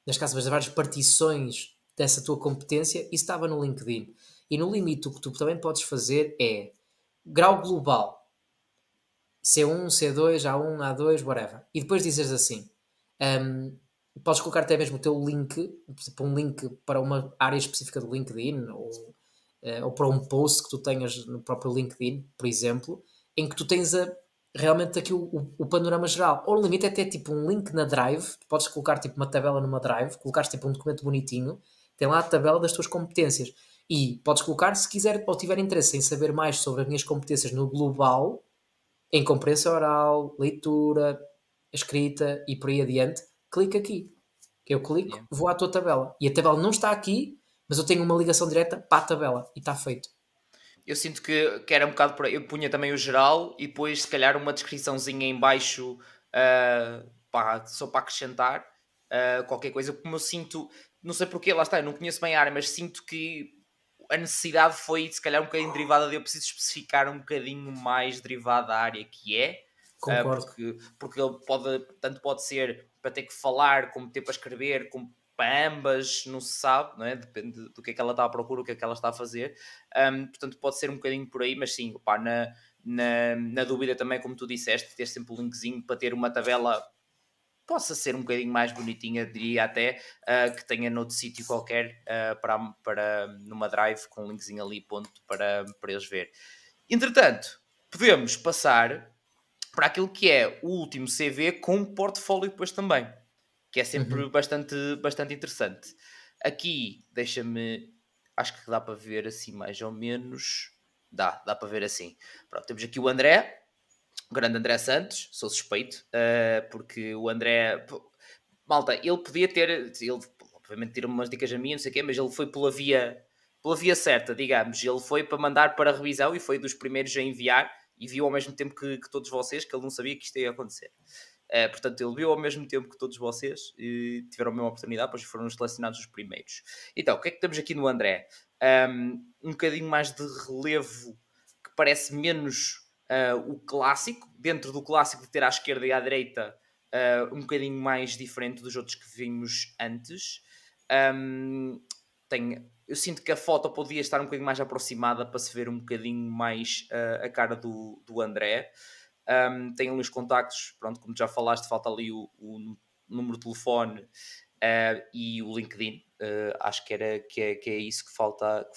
nas casas, das várias partições dessa tua competência, isso estava no LinkedIn. E no limite, o que tu também podes fazer é grau global, C1, C2, A1, A2, whatever. E depois dizes assim: um, podes colocar até mesmo o teu link, tipo um link para uma área específica do LinkedIn ou para um post que tu tenhas no próprio LinkedIn, por exemplo, em que tu tens realmente aqui o panorama geral. Ou no limite até tipo um link na Drive, tu podes colocar tipo uma tabela numa Drive, colocares tipo um documento bonitinho, tem lá a tabela das tuas competências. E podes colocar, se quiser ou tiver interesse em saber mais sobre as minhas competências no global, em compreensão oral, leitura, escrita e por aí adiante, clica aqui. Eu clico, Yeah. vou à tua tabela. E a tabela não está aqui, mas eu tenho uma ligação direta para a tabela e está feito. Eu sinto que era um bocado por aí. Eu punha também o geral e depois, se calhar, uma descriçãozinha em baixo, pá, só para acrescentar qualquer coisa. Como eu sinto, não sei porquê, lá está, eu não conheço bem a área, mas sinto que a necessidade foi, se calhar, um bocadinho derivada de eu preciso especificar um bocadinho mais derivada da área que é. Concordo. Porque ele pode, tanto pode ser para ter que falar, como ter para escrever, como para ambas, não se sabe, não é? Depende do que é que ela está à procura, o que é que ela está a fazer. Portanto, pode ser um bocadinho por aí, mas sim, opá, na dúvida também, como tu disseste, ter sempre o linkzinho para ter uma tabela possa ser um bocadinho mais bonitinha, diria até, que tenha noutro sítio qualquer para numa drive com um linkzinho ali, ponto, para eles ver. Entretanto, podemos passar para aquilo que é o último CV com portfólio depois também, que é sempre Uhum. bastante interessante. Aqui, deixa-me, acho que dá para ver assim mais ou menos, dá para ver assim. Pronto, temos aqui o André, o grande André Santos, sou suspeito, porque o André, malta, ele podia ter, ele obviamente tira umas dicas a mim, não sei o quê, mas ele foi pela via certa, digamos. Ele foi para mandar para revisão e foi dos primeiros a enviar e viu ao mesmo tempo que todos vocês, que ele não sabia que isto ia acontecer. Portanto, ele viu ao mesmo tempo que todos vocês e tiveram a mesma oportunidade, pois foram selecionados os primeiros. Então, o que é que temos aqui no André? Um bocadinho mais de relevo que parece menos o clássico, dentro do clássico de ter à esquerda e à direita, um bocadinho mais diferente dos outros que vimos antes. Eu sinto que a foto podia estar um bocadinho mais aproximada para se ver um bocadinho mais a cara do André. Tem ali os contactos, pronto, como já falaste, falta ali o número de telefone e o LinkedIn. Acho que é isso que falta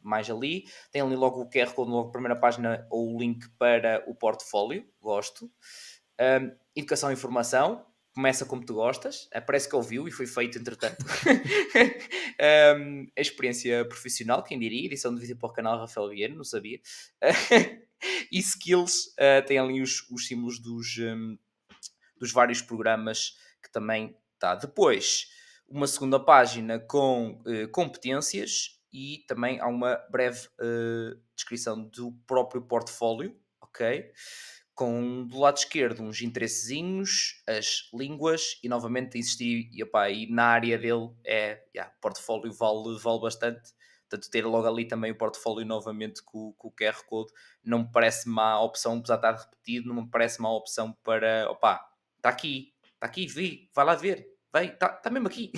mais ali. Tem ali logo o QR Code, logo a primeira página, ou o link para o portfólio, gosto. Educação e informação, começa como tu gostas, parece que ouviu e foi feito entretanto. A experiência profissional, quem diria, edição de vídeo para o canal Rafael Vieira, não sabia. E skills, tem ali os símbolos dos vários programas que também está. Depois, uma segunda página com competências e também há uma breve descrição do próprio portfólio, ok? Com do lado esquerdo uns interessezinhos, as línguas e novamente existir e na área dele o portfólio vale bastante. Portanto, ter logo ali também o portfólio novamente com o QR Code não me parece má opção, apesar de estar repetido, não me parece má opção para, está aqui, vi, vai lá ver, vai, está mesmo aqui.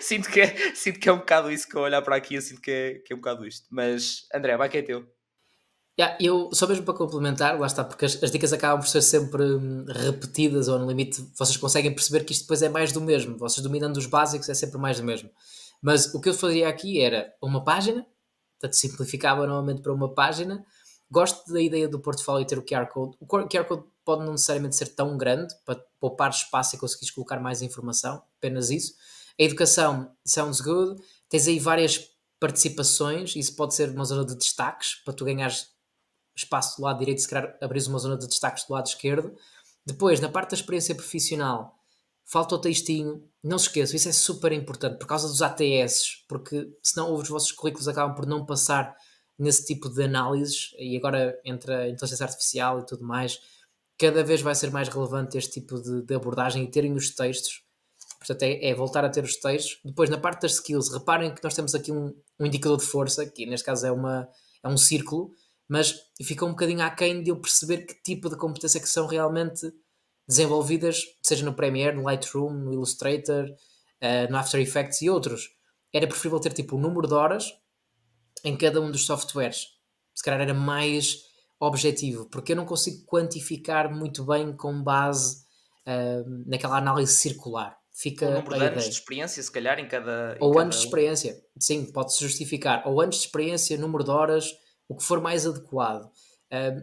sinto que é um bocado isso que eu olhar para aqui, eu sinto que é um bocado isto. Mas, André, vai que é teu. Yeah, eu, só mesmo para complementar, lá está, porque as dicas acabam por ser sempre repetidas ou no limite vocês conseguem perceber que isto depois é mais do mesmo. Vocês dominando os básicos é sempre mais do mesmo. Mas o que eu fazia aqui era uma página, portanto simplificava normalmente para uma página. Gosto da ideia do portfólio ter o QR Code. O QR Code pode não necessariamente ser tão grande para poupar espaço e conseguires colocar mais informação, apenas isso. A educação sounds good. Tens aí várias participações, isso pode ser uma zona de destaques para tu ganhares espaço do lado direito, se calhar abris uma zona de destaques do lado esquerdo. Depois, na parte da experiência profissional, falta o textinho. Não se esqueçam, isso é super importante por causa dos ATS, porque senão os vossos currículos acabam por não passar nesse tipo de análises. E agora entre a inteligência artificial e tudo mais, cada vez vai ser mais relevante este tipo de abordagem e terem os textos. Portanto, é voltar a ter os textos. Depois, na parte das skills, reparem que nós temos aqui um indicador de força, que neste caso é um círculo, mas fica um bocadinho aquém de eu perceber que tipo de competência que são realmente desenvolvidas, seja no Premiere, no Lightroom, no Illustrator, no After Effects e outros. Era preferível ter tipo o número de horas em cada um dos softwares. Se calhar era mais objetivo, porque eu não consigo quantificar muito bem com base naquela análise circular. O Fica número a de anos de ideia. experiência, se calhar, em Ou anos de cada um. experiência, sim, pode-se justificar. Ou anos de experiência, número de horas, o que for mais adequado.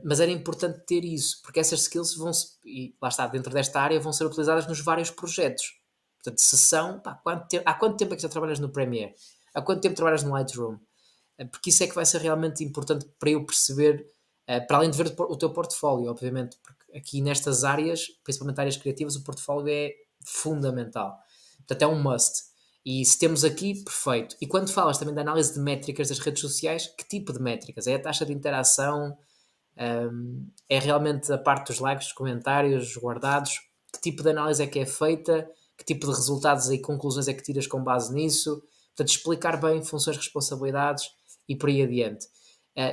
Mas era importante ter isso, porque essas skills vão, e lá está, dentro desta área, vão ser utilizadas nos vários projetos. Portanto, se são, pá, há quanto tempo é que já trabalhas no Premiere? Há quanto tempo trabalhas no Lightroom? Porque isso é que vai ser realmente importante para eu perceber, para além de ver o teu portfólio, obviamente, porque aqui nestas áreas, principalmente áreas criativas, o portfólio é fundamental. Portanto, é um must. E se temos aqui, perfeito. E quando falas também da análise de métricas das redes sociais, que tipo de métricas? É a taxa de interação? É realmente a parte dos likes, dos comentários guardados? Que tipo de análise é que é feita? Que tipo de resultados e conclusões é que tiras com base nisso? Portanto, explicar bem funções, responsabilidades e por aí adiante.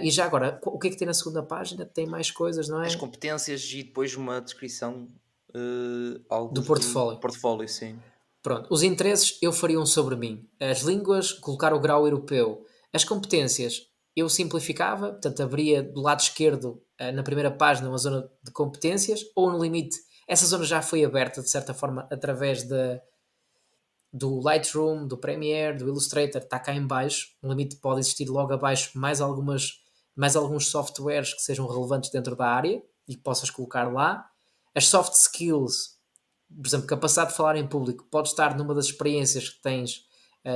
E já agora, o que é que tem na segunda página? Tem mais coisas, não As é? competências e depois uma descrição, Do alguns do portfólio. portfólio, sim. Pronto, os interesses eu faria um sobre mim. As línguas, colocar o grau europeu. As competências, eu simplificava, portanto, abria do lado esquerdo, na primeira página, uma zona de competências, ou no limite, essa zona já foi aberta, de certa forma, através do Lightroom, do Premiere, do Illustrator, está cá em baixo. No limite pode existir logo abaixo mais alguns softwares que sejam relevantes dentro da área e que possas colocar lá. As soft skills, por exemplo, capacidade de falar em público, pode estar numa das experiências que tens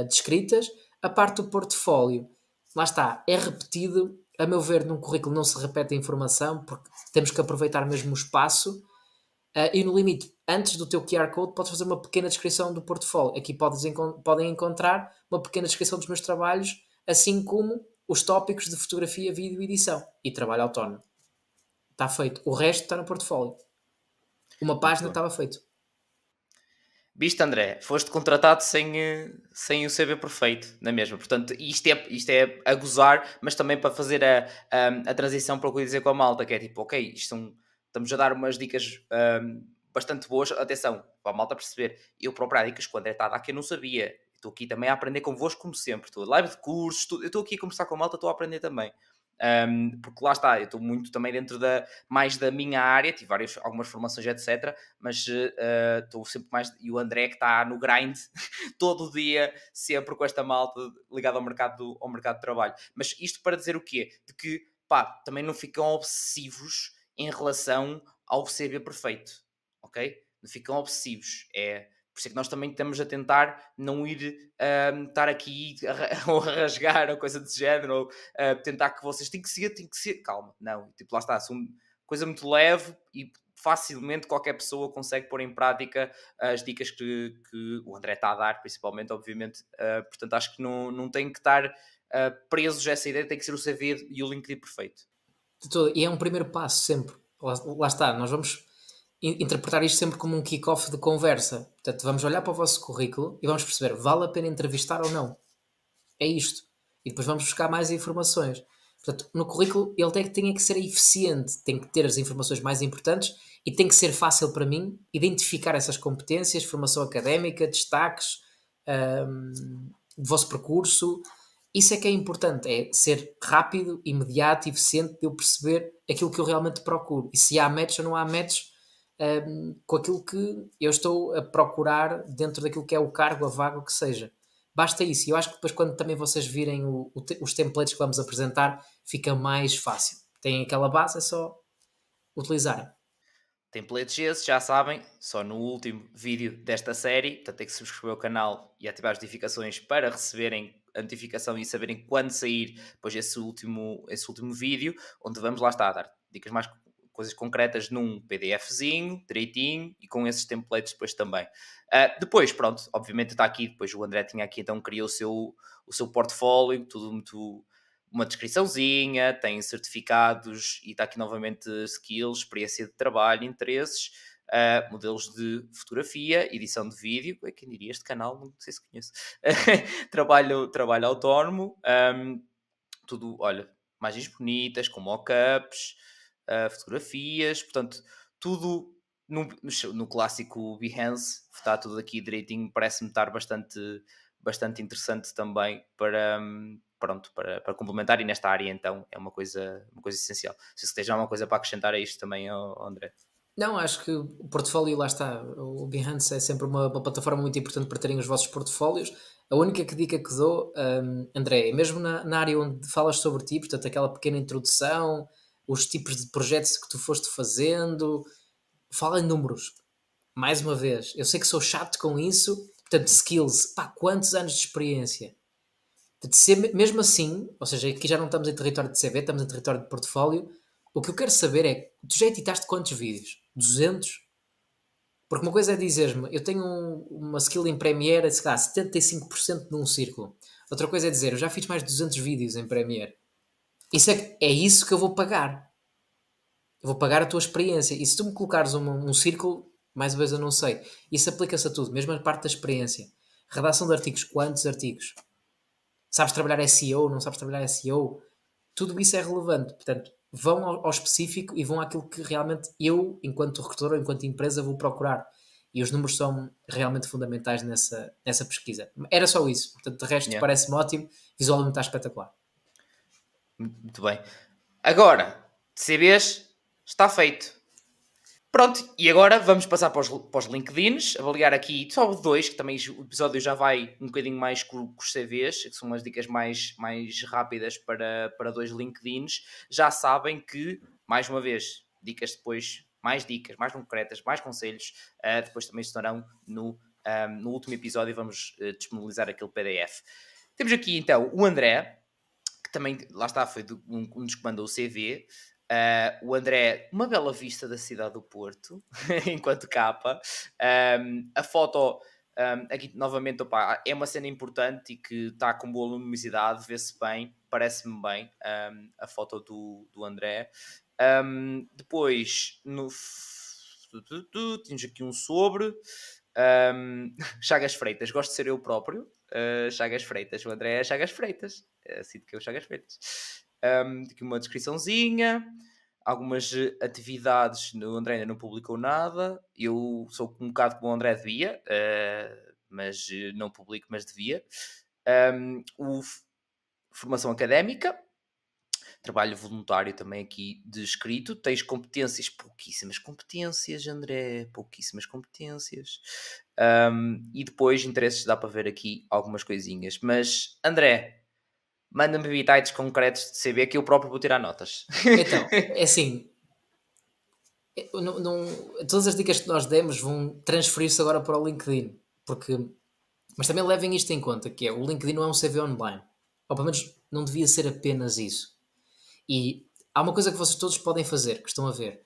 descritas. A parte do portfólio, lá está, é repetido. A meu ver, num currículo não se repete a informação, porque temos que aproveitar mesmo o espaço. E no limite, antes do teu QR Code, podes fazer uma pequena descrição do portfólio. Aqui podem encontrar uma pequena descrição dos meus trabalhos, assim como os tópicos de fotografia, vídeo e edição e trabalho autónomo. Está feito. O resto está no portfólio. Uma Muito página bem. estava feito. Viste, André, foste contratado sem o CV perfeito, na mesma. Portanto, isto é a gozar, mas também para fazer a transição para o que eu ia dizer com a malta, que é tipo, ok, estamos a dar umas dicas bastante boas. Atenção, para a malta perceber, eu próprio há dicas que o André está a dar que eu não sabia. Estou aqui também a aprender convosco, como sempre. Estou live de cursos, eu estou aqui a conversar com a malta, estou a aprender também. Porque lá está, eu estou muito também dentro mais da minha área, tive algumas formações, etc. Mas estou sempre mais. E o André que está no grind todo o dia, sempre com esta malta ligada ao mercado de trabalho. Mas isto para dizer o quê? De que pá, também não ficam obsessivos em relação ao CV perfeito, ok? Não ficam obsessivos. Por isso é que nós também estamos a tentar não ir estar aqui ou a rasgar ou coisa desse género, ou tentar que vocês têm que ser, calma, não, tipo, lá está, são coisa muito leve e facilmente qualquer pessoa consegue pôr em prática as dicas que o André está a dar, principalmente, obviamente. Portanto, acho que não tem que estar presos a essa ideia, tem que ser o CV e o LinkedIn perfeito. De todo. E é um primeiro passo sempre. Lá está, nós vamos interpretar isto sempre como um kick-off de conversa. Portanto, vamos olhar para o vosso currículo e vamos perceber, vale a pena entrevistar ou não? É isto. E depois vamos buscar mais informações. Portanto, no currículo ele tem que ser eficiente, tem que ter as informações mais importantes e tem que ser fácil para mim identificar essas competências, formação académica, destaques, do vosso percurso. Isso é que é importante, é ser rápido, imediato, eficiente, de eu perceber aquilo que eu realmente procuro. E se há match ou não há match com aquilo que eu estou a procurar dentro daquilo que é o cargo, a vaga, o que seja. Basta isso. E eu acho que depois, quando também vocês virem os templates que vamos apresentar, fica mais fácil. Tem aquela base, é só utilizarem. Templates esses, já sabem, só no último vídeo desta série, portanto tem que subscrever o canal e ativar as notificações para receberem a notificação e saberem quando sair depois esse último vídeo, onde vamos lá estar a dar dicas mais coisas concretas num PDFzinho, direitinho, e com esses templates depois também. Depois, pronto, obviamente está aqui, depois o André tinha aqui, então criou o seu portfólio, tudo muito, uma descriçãozinha, tem certificados e está aqui novamente skills, experiência de trabalho, interesses, modelos de fotografia, edição de vídeo, quem diria este canal, não sei se conheço, trabalho autónomo, tudo, olha, imagens bonitas, com mockups, fotografias, portanto, tudo no clássico Behance, está tudo aqui direitinho, parece-me estar bastante interessante também para complementar, e nesta área então é uma coisa essencial. Se esteja uma coisa para acrescentar a isto também, André. Não, acho que o portfólio, lá está, o Behance é sempre uma plataforma muito importante para terem os vossos portfólios. A única dica que dou, André, é mesmo na área onde falas sobre ti, portanto, aquela pequena introdução, os tipos de projetos que tu foste fazendo, fala em números. Mais uma vez, eu sei que sou chato com isso, portanto, skills, pá, quantos anos de experiência? Mesmo assim, ou seja, aqui já não estamos em território de CV, estamos em território de portfólio. O que eu quero saber é, tu já editaste quantos vídeos? 200? Porque uma coisa é dizer-me, eu tenho uma skill em Premiere, se calhar 75% num círculo. Outra coisa é dizer, eu já fiz mais de 200 vídeos em Premiere. Isso é isso que eu vou pagar. Eu vou pagar a tua experiência. E se tu me colocares um círculo, mais uma vez eu não sei. Isso aplica-se a tudo, mesmo a parte da experiência. Redação de artigos, quantos artigos? Sabes trabalhar SEO, não sabes trabalhar SEO? Tudo isso é relevante. Portanto, vão ao específico e vão àquilo que realmente eu, enquanto recrutor ou enquanto empresa, vou procurar. E os números são realmente fundamentais nessa pesquisa. Era só isso. Portanto, de resto, parece-me ótimo. Visualmente está espetacular. Muito bem. Agora, CVs, está feito. Pronto, e agora vamos passar para os LinkedIns, avaliar aqui só 2, que também o episódio já vai um bocadinho mais com os CVs, que são umas dicas mais rápidas para 2 LinkedIns. Já sabem que, mais uma vez, dicas depois, mais concretas, mais conselhos, depois também estarão no último episódio, vamos disponibilizar aquele PDF. Temos aqui então o André, que também, lá está, foi um dos que mandou o CV. O André, uma bela vista da cidade do Porto, enquanto capa. A foto, aqui novamente, opa, é uma cena importante e que está com boa luminosidade, vê-se bem, parece-me bem, a foto do André. Depois, temos aqui um sobre... Chagas Freitas, gosto de ser eu próprio. Chagas Freitas, o André é Chagas Freitas, sinto que é o Chagas Freitas. Aqui uma descriçãozinha, algumas atividades. O André ainda não publicou nada. Eu sou um bocado como o André devia, mas não publico, mas devia. Formação académica, trabalho voluntário também aqui de escrito. Tens competências, pouquíssimas competências, André, pouquíssimas competências. E depois interesses, dá para ver aqui algumas coisinhas. Mas, André, manda-me bitites concretos de CB que eu próprio vou tirar notas. Então, é assim, todas as dicas que nós demos vão transferir-se agora para o LinkedIn, mas também levem isto em conta, que é, o LinkedIn não é um CV online, ou pelo menos não devia ser apenas isso. E há uma coisa que vocês todos podem fazer, que estão a ver,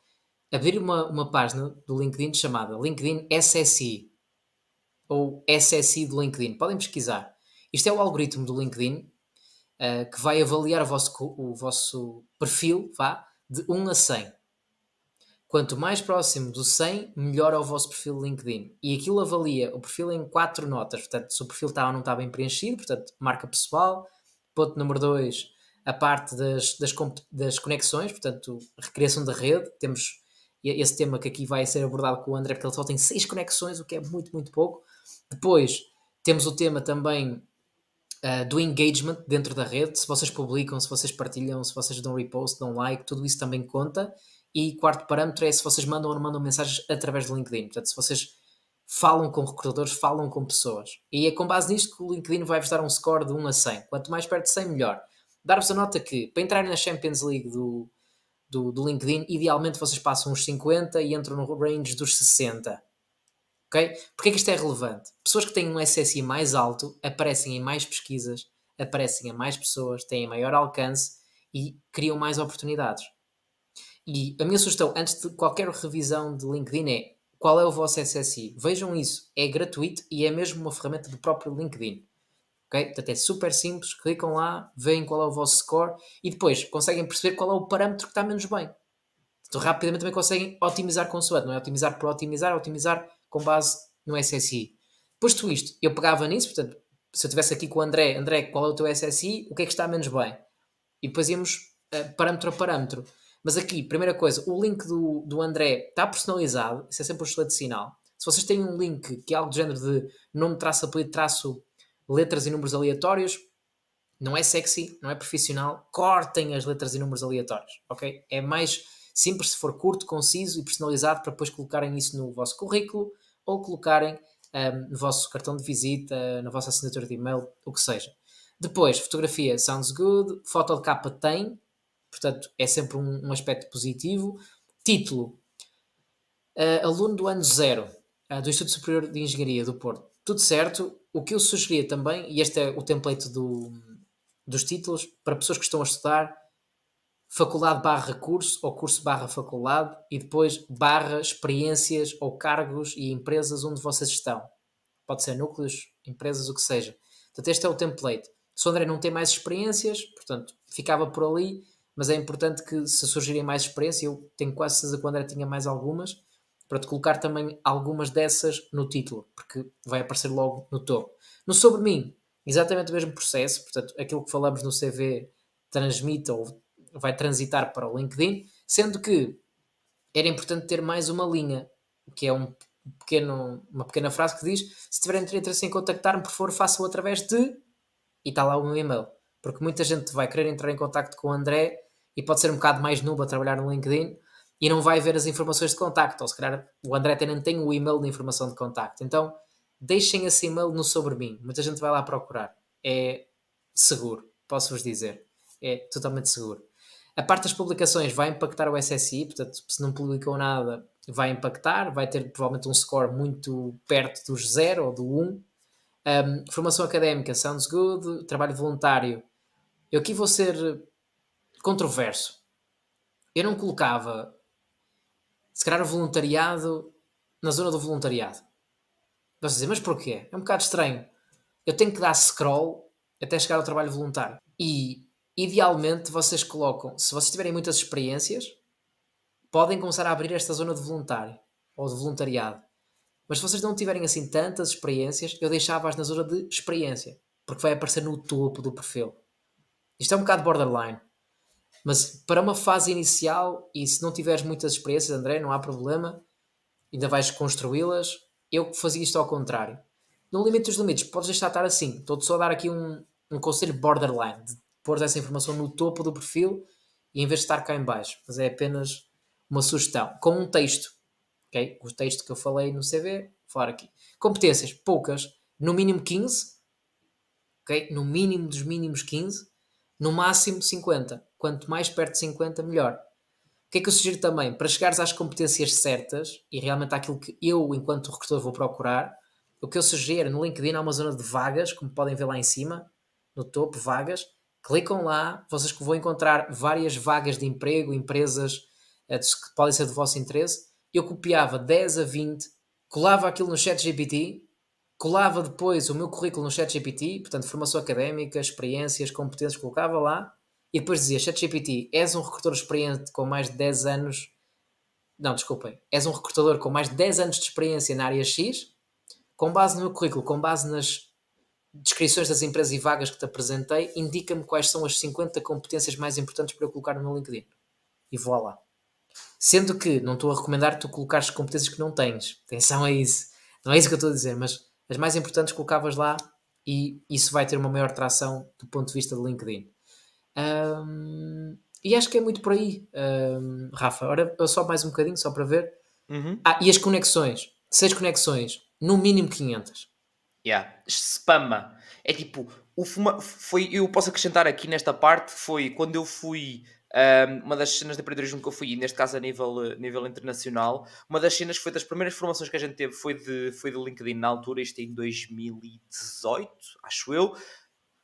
abrir uma página do LinkedIn chamada LinkedIn SSI, ou SSI do LinkedIn, podem pesquisar. Isto é o algoritmo do LinkedIn, que vai avaliar o vosso perfil, de 1 a 100. Quanto mais próximo do 100, melhor é o vosso perfil do LinkedIn. E aquilo avalia o perfil em 4 notas. Portanto, se o perfil está ou não está bem preenchido, portanto, marca pessoal. Ponto número 2, a parte das conexões, portanto, recriação da rede. Temos esse tema que aqui vai ser abordado com o André, porque ele só tem 6 conexões, o que é muito, muito pouco. Depois, temos o tema também do engagement dentro da rede. Se vocês publicam, se vocês partilham, se vocês dão repost, dão like, tudo isso também conta. E quarto parâmetro é se vocês mandam ou não mandam mensagens através do LinkedIn. Portanto, se vocês falam com recrutadores, falam com pessoas. E é com base nisto que o LinkedIn vai-vos dar um score de 1 a 100. Quanto mais perto de 100, melhor. Dar-vos a nota que, para entrarem na Champions League do LinkedIn, idealmente vocês passam uns 50 e entram no range dos 60. Ok? Porquê é que isto é relevante? Pessoas que têm um SSI mais alto aparecem em mais pesquisas, aparecem a mais pessoas, têm maior alcance e criam mais oportunidades. E a minha sugestão, antes de qualquer revisão de LinkedIn, é qual é o vosso SSI. Vejam isso, é gratuito e é mesmo uma ferramenta do próprio LinkedIn. Okay? Portanto, é super simples, clicam lá, veem qual é o vosso score e depois conseguem perceber qual é o parâmetro que está menos bem. Então, rapidamente também conseguem otimizar consoante, não é otimizar por otimizar, é otimizar com base no SSI. Posto isto, eu pegava nisso, portanto, se eu estivesse aqui com o André, André, qual é o teu SSI, o que é que está menos bem? E depois íamos parâmetro a parâmetro. Mas aqui, primeira coisa, o link do André está personalizado, isso é sempre um excelente sinal. Se vocês têm um link que é algo do género de nome, traço, apelido, traço, letras e números aleatórios, não é sexy, não é profissional, cortem as letras e números aleatórios, ok? É mais simples se for curto, conciso e personalizado para depois colocarem isso no vosso currículo ou colocarem no vosso cartão de visita, na vossa assinatura de e-mail, o que seja. Depois, fotografia sounds good, foto de capa tem, portanto é sempre um aspecto positivo. Título, aluno do ano zero, do Instituto Superior de Engenharia do Porto. Tudo certo. O que eu sugeria também, e este é o template dos títulos, para pessoas que estão a estudar, faculdade barra curso ou curso barra faculdade e depois barra experiências ou cargos e empresas onde vocês estão. Pode ser núcleos, empresas, o que seja. Portanto, este é o template. Se o André não tem mais experiências, portanto, ficava por ali, mas é importante que se surgirem mais experiências, eu tenho quase certeza que o André tinha mais algumas, para te colocar também algumas dessas no título, porque vai aparecer logo no topo. No sobre mim, exatamente o mesmo processo, portanto, aquilo que falamos no CV transmite ou vai transitar para o LinkedIn, sendo que era importante ter mais uma linha, que é uma pequena frase que diz: se tiverem interesse em contactar-me, por favor, façam através de. E está lá o meu e-mail. Porque muita gente vai querer entrar em contacto com o André e pode ser um bocado mais noob a trabalhar no LinkedIn e não vai ver as informações de contacto. Ou se calhar o André até nem tem o e-mail de informação de contacto. Então deixem esse e-mail no sobre mim. Muita gente vai lá procurar. É seguro, posso-vos dizer. É totalmente seguro. A parte das publicações vai impactar o SSI, portanto, se não publicou nada, vai impactar, vai ter provavelmente um score muito perto dos 0 ou do 1. Formação académica, sounds good. Trabalho voluntário. Eu aqui vou ser controverso. Eu não colocava, se calhar, o voluntariado na zona do voluntariado. Vais dizer, mas porquê? É um bocado estranho. Eu tenho que dar scroll até chegar ao trabalho voluntário. E, idealmente, vocês colocam, se vocês tiverem muitas experiências, podem começar a abrir esta zona de voluntário ou de voluntariado. Mas se vocês não tiverem assim tantas experiências, eu deixava-as na zona de experiência, porque vai aparecer no topo do perfil. Isto é um bocado borderline. Mas para uma fase inicial, e se não tiveres muitas experiências, André, não há problema, ainda vais construí-las. Eu fazia isto ao contrário. No limite dos limites, podes deixar estar assim. Estou-te só a dar aqui um conselho borderline, de pôr essa informação no topo do perfil e em vez de estar cá em baixo. Mas é apenas uma sugestão. Com um texto. Okay? O texto que eu falei no CV, vou falar aqui. Competências, poucas. No mínimo 15. Okay? No mínimo dos mínimos 15. No máximo 50. Quanto mais perto de 50, melhor. O que é que eu sugiro também? Para chegares às competências certas e realmente àquilo que eu, enquanto recrutor, vou procurar, o que eu sugiro no LinkedIn há uma zona de vagas, como podem ver lá em cima, no topo, vagas. Clicam lá, vocês vão encontrar várias vagas de emprego, empresas que podem ser do vosso interesse. Eu copiava 10 a 20, colava aquilo no ChatGPT, colava depois o meu currículo no ChatGPT, portanto, formação académica, experiências, competências, colocava lá e depois dizia: ChatGPT, és um recrutador experiente com mais de 10 anos. Não, desculpem. És um recrutador com mais de 10 anos de experiência na área X, com base no meu currículo, com base nas descrições das empresas e vagas que te apresentei, indica-me quais são as 50 competências mais importantes para eu colocar no meu LinkedIn. E vou lá. Sendo que não estou a recomendar que tu colocares competências que não tens. Atenção a isso. Não é isso que eu estou a dizer, mas as mais importantes colocavas lá e isso vai ter uma maior tração do ponto de vista do LinkedIn. E acho que é muito por aí, Rafa. Ora, só mais um bocadinho, só para ver. E as conexões? 6 conexões, no mínimo 500. Spama. É tipo, foi, eu posso acrescentar aqui nesta parte, foi quando eu fui, uma das cenas de empreendedorismo que eu fui, neste caso a nível internacional, uma das cenas que foi das primeiras formações que a gente teve foi de LinkedIn na altura, isto em 2018, acho eu.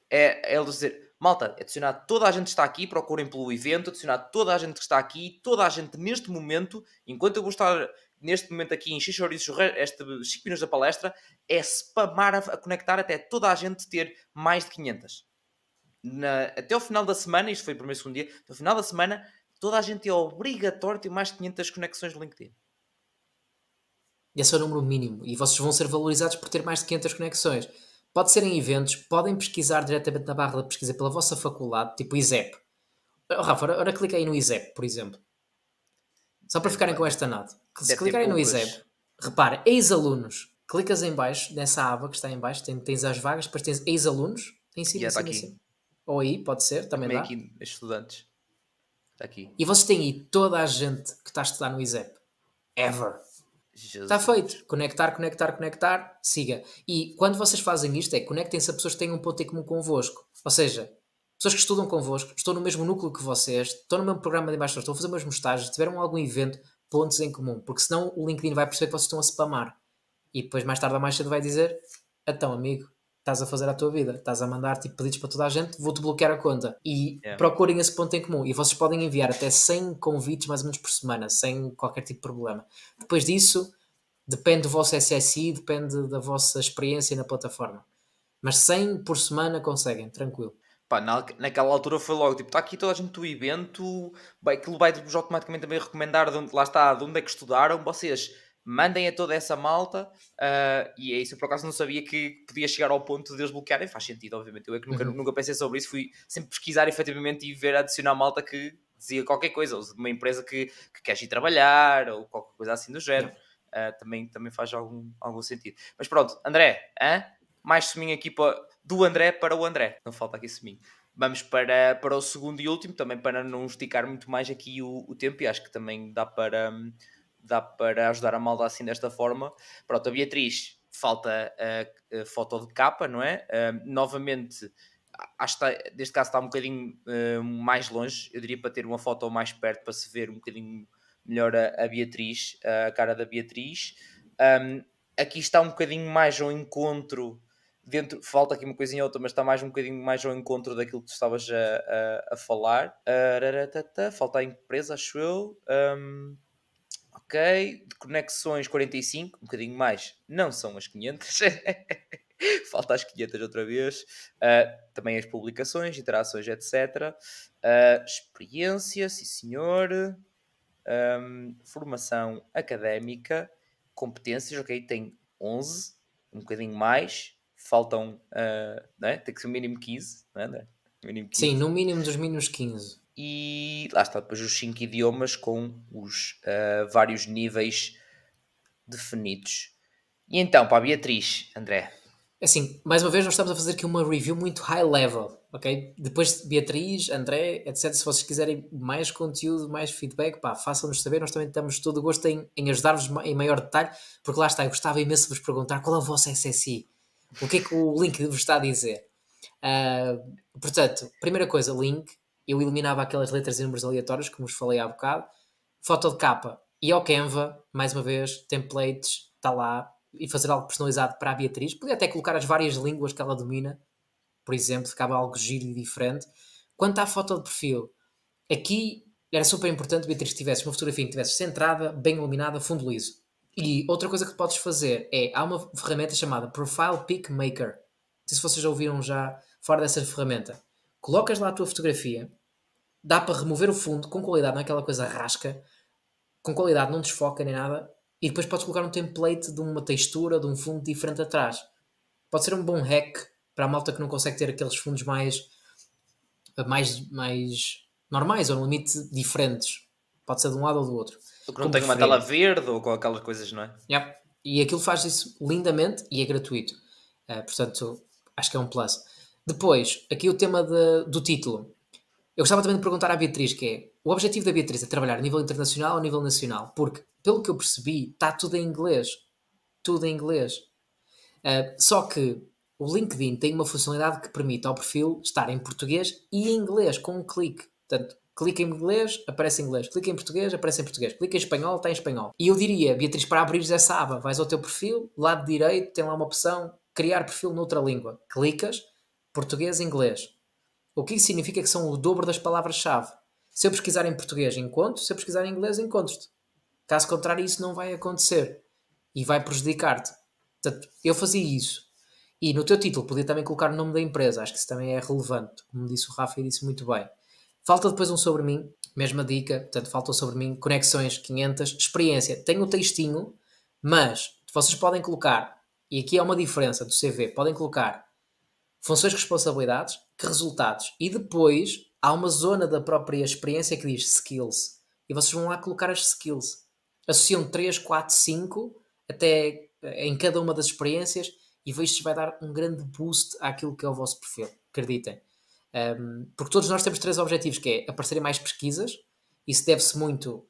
É ele dizer, malta, adicionar toda a gente que está aqui, procurem pelo evento, adicionar toda a gente que está aqui, toda a gente neste momento, enquanto eu vou estar neste momento aqui em Xixoriços, estes 5 minutos da palestra, é spamar a conectar até toda a gente ter mais de 500. Até ao final da semana, isto foi o primeiro segundo dia, até ao final da semana, toda a gente é obrigatório ter mais de 500 conexões no LinkedIn. Esse é o número mínimo. E vocês vão ser valorizados por ter mais de 500 conexões. Pode ser em eventos, podem pesquisar diretamente na barra da pesquisa pela vossa faculdade, tipo ISEP. Oh, Rafa, ora clica aí no ISEP, por exemplo. Só para ficarem com esta nota. Se clicarem no ISEP, repara, ex-alunos. Clicas em baixo, nessa aba que está em baixo, tens as vagas, depois tens ex-alunos, em cima, está em aqui. cima. Ou aí, pode ser, também dá. Aqui, estudantes. Está aqui. E vocês têm aí toda a gente que está a estudar no ISEP. Ever. Jesus. Está feito. Conectar, siga. E quando vocês fazem isto, conectem-se a pessoas que têm um ponto em comum convosco. Ou seja, pessoas que estudam convosco, estão no mesmo núcleo que vocês, estão no mesmo programa de embaixadores, estão a fazer o mesmo estágio, tiveram algum evento, pontos em comum. Porque senão o LinkedIn vai perceber que vocês estão a spamar. E depois, mais tarde ou mais cedo, vai dizer: então, amigo, estás a fazer a tua vida, estás a mandar tipo pedidos para toda a gente, vou-te bloquear a conta. E procurem esse ponto em comum. E vocês podem enviar até 100 convites mais ou menos por semana, sem qualquer tipo de problema. Depois disso, depende do vosso SSI, depende da vossa experiência na plataforma. Mas 100 por semana conseguem, tranquilo. Pá, naquela altura foi logo, tipo, está aqui toda a gente do evento, aquilo vai-vos automaticamente também recomendar de onde, lá está, de onde é que estudaram, vocês mandem a toda essa malta, e é isso, eu por acaso não sabia que podia chegar ao ponto de eles bloquearem, faz sentido, obviamente, eu é que nunca pensei sobre isso, fui sempre pesquisar efetivamente e ver adicionar malta que dizia qualquer coisa, ou de uma empresa que queres ir trabalhar, ou qualquer coisa assim do género, também faz algum sentido. Mas pronto, André, mais suminho aqui do André para o André, não falta aqui suminho. Vamos para o segundo e último, também para não esticar muito mais aqui o tempo, e acho que também dá para ajudar a malta assim desta forma. Pronto, a Beatriz, falta a foto de capa, não é? Novamente, acho que neste caso está um bocadinho mais longe, eu diria para ter uma foto mais perto, para se ver um bocadinho melhor a Beatriz, a cara da Beatriz. Aqui está um bocadinho mais ao encontro, falta aqui uma coisinha outra, mas está mais um bocadinho mais ao encontro daquilo que tu estavas a falar. Falta a empresa, acho eu. Ok, de conexões 45, um bocadinho mais, não são as 500. Falta as 500 outra vez. Também as publicações, interações, etc. Experiência, sim senhor. Formação académica, competências, ok, tem 11, um bocadinho mais, faltam, não é? Tem que ser o mínimo 15, não é? Mínimo 15. Sim, no mínimo dos mínimos 15. E lá está, depois os 5 idiomas com os vários níveis definidos. E então, para a Beatriz, André. Assim, mais uma vez, nós estamos a fazer aqui uma review muito high level, ok? Depois de Beatriz, André, etc. Se vocês quiserem mais conteúdo, mais feedback, pá, façam-nos saber. Nós também temos todo o gosto em ajudar-vos em maior detalhe, porque lá está, eu gostava imenso de vos perguntar qual é o vosso SSI, o que é que o link vos está a dizer. Portanto, primeira coisa, link, eu eliminava aquelas letras e números aleatórios, como vos falei há bocado. Foto de capa, e ao Canva, mais uma vez, templates, está lá, e fazer algo personalizado para a Beatriz. Podia até colocar as várias línguas que ela domina, por exemplo, ficava algo giro e diferente. Quanto à foto de perfil, aqui era super importante, Beatriz, que tivesses uma fotografia que tivesse centrada, bem iluminada, fundo liso. E outra coisa que podes fazer há uma ferramenta chamada Profile Pic Maker. Não sei se vocês já ouviram fora dessa ferramenta. Colocas lá a tua fotografia, dá para remover o fundo com qualidade, não é aquela coisa rasca, com qualidade, não desfoca nem nada, e depois podes colocar um template de uma textura, de um fundo diferente atrás. Pode ser um bom hack para a malta que não consegue ter aqueles fundos mais normais ou no limite diferentes. Pode ser de um lado ou do outro. O que não tem uma tela verde ou com aquelas coisas, não é? Yeah. E aquilo faz isso lindamente e é gratuito. Portanto, acho que é um plus. Depois, aqui o tema do título. Eu gostava também de perguntar à Beatriz, que é, o objetivo da Beatriz é trabalhar a nível internacional ou a nível nacional? Porque, pelo que eu percebi, está tudo em inglês. Tudo em inglês. Só que o LinkedIn tem uma funcionalidade que permite ao perfil estar em português e em inglês, com um clique. Portanto, clica em inglês, aparece em inglês. Clica em português, aparece em português. Clica em espanhol, está em espanhol. E eu diria, Beatriz, para abrires essa aba, vais ao teu perfil, lado direito, tem lá uma opção, criar perfil noutra língua. Clicas, português e inglês. O que isso significa que são o dobro das palavras-chave. Se eu pesquisar em português, encontro. Se eu pesquisar em inglês, encontro-te. Caso contrário, isso não vai acontecer. E vai prejudicar-te. Portanto, eu fazia isso. E no teu título podia também colocar o nome da empresa. Acho que isso também é relevante. Como disse o Rafa e disse muito bem. Falta depois um sobre mim. Mesma dica. Portanto, falta um sobre mim. Conexões 500. Experiência. Tem um textinho. Mas vocês podem colocar. E aqui há uma diferença do CV. Podem colocar funções, responsabilidades, que resultados. E depois há uma zona da própria experiência que diz skills. E vocês vão lá colocar as skills. Associam 3, 4, 5 até em cada uma das experiências e vejo se vai dar um grande boost àquilo que é o vosso perfil. Acreditem. Porque todos nós temos 3 objetivos, que é aparecerem mais pesquisas. Isso deve-se muito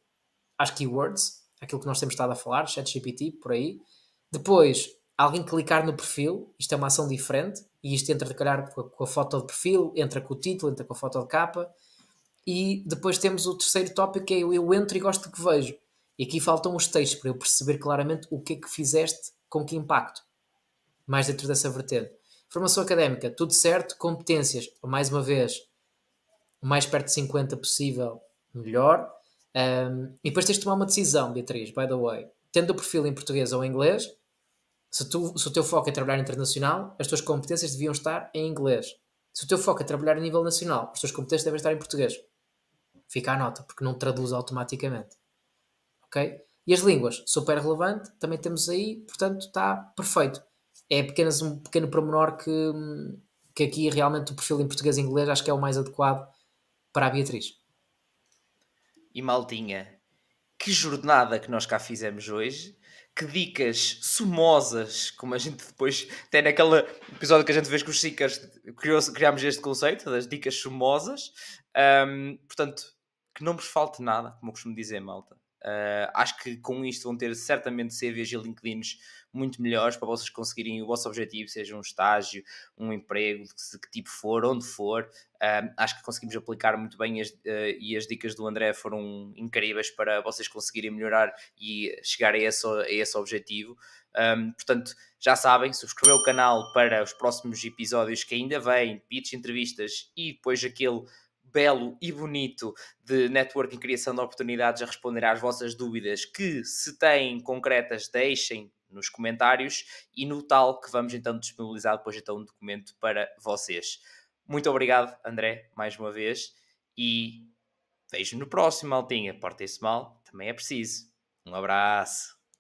às keywords, aquilo que nós temos estado a falar, ChatGPT, por aí. Depois, alguém clicar no perfil, isto é uma ação diferente, e isto entra, calhar, com a foto de perfil, entra com o título, entra com a foto de capa, e depois temos o terceiro tópico, que é eu entro e gosto do que vejo. E aqui faltam os textos, para eu perceber claramente o que é que fizeste, com que impacto. Mais dentro dessa vertente. Formação académica, tudo certo. Competências, mais uma vez, o mais perto de 50 possível, melhor. E depois tens de tomar uma decisão, Beatriz, by the way. Tendo o perfil em português ou em inglês, se o teu foco é trabalhar internacional, as tuas competências deviam estar em inglês. Se o teu foco é trabalhar a nível nacional, as tuas competências devem estar em português. Fica a nota, porque não traduz automaticamente. Ok? E as línguas, super relevante, também temos aí, portanto está perfeito. É apenas um pequeno pormenor que aqui realmente o perfil em português e inglês acho que é o mais adequado para a Beatriz. E maltinha, que jornada que nós cá fizemos hoje, que dicas sumosas, como a gente depois tem naquele episódio que a gente fez com os Chicas, criámos este conceito das dicas sumosas. Portanto, que não vos falte nada, como eu costumo dizer, malta. Acho que com isto vão ter certamente CVs e LinkedIns muito melhores para vocês conseguirem o vosso objetivo, seja um estágio, um emprego, de que tipo for, onde for. Acho que conseguimos aplicar muito bem e as dicas do André foram incríveis para vocês conseguirem melhorar e chegar a esse objetivo. Portanto, já sabem, subscrever o canal para os próximos episódios que ainda vêm, pitch, entrevistas e depois aquele belo e bonito de networking, criação de oportunidades, a responder às vossas dúvidas, que se têm concretas deixem nos comentários, e no tal que vamos então disponibilizar depois então um documento para vocês. Muito obrigado, André, mais uma vez, e vejo no próximo, maltinha. Portem-se mal, também é preciso. Um abraço.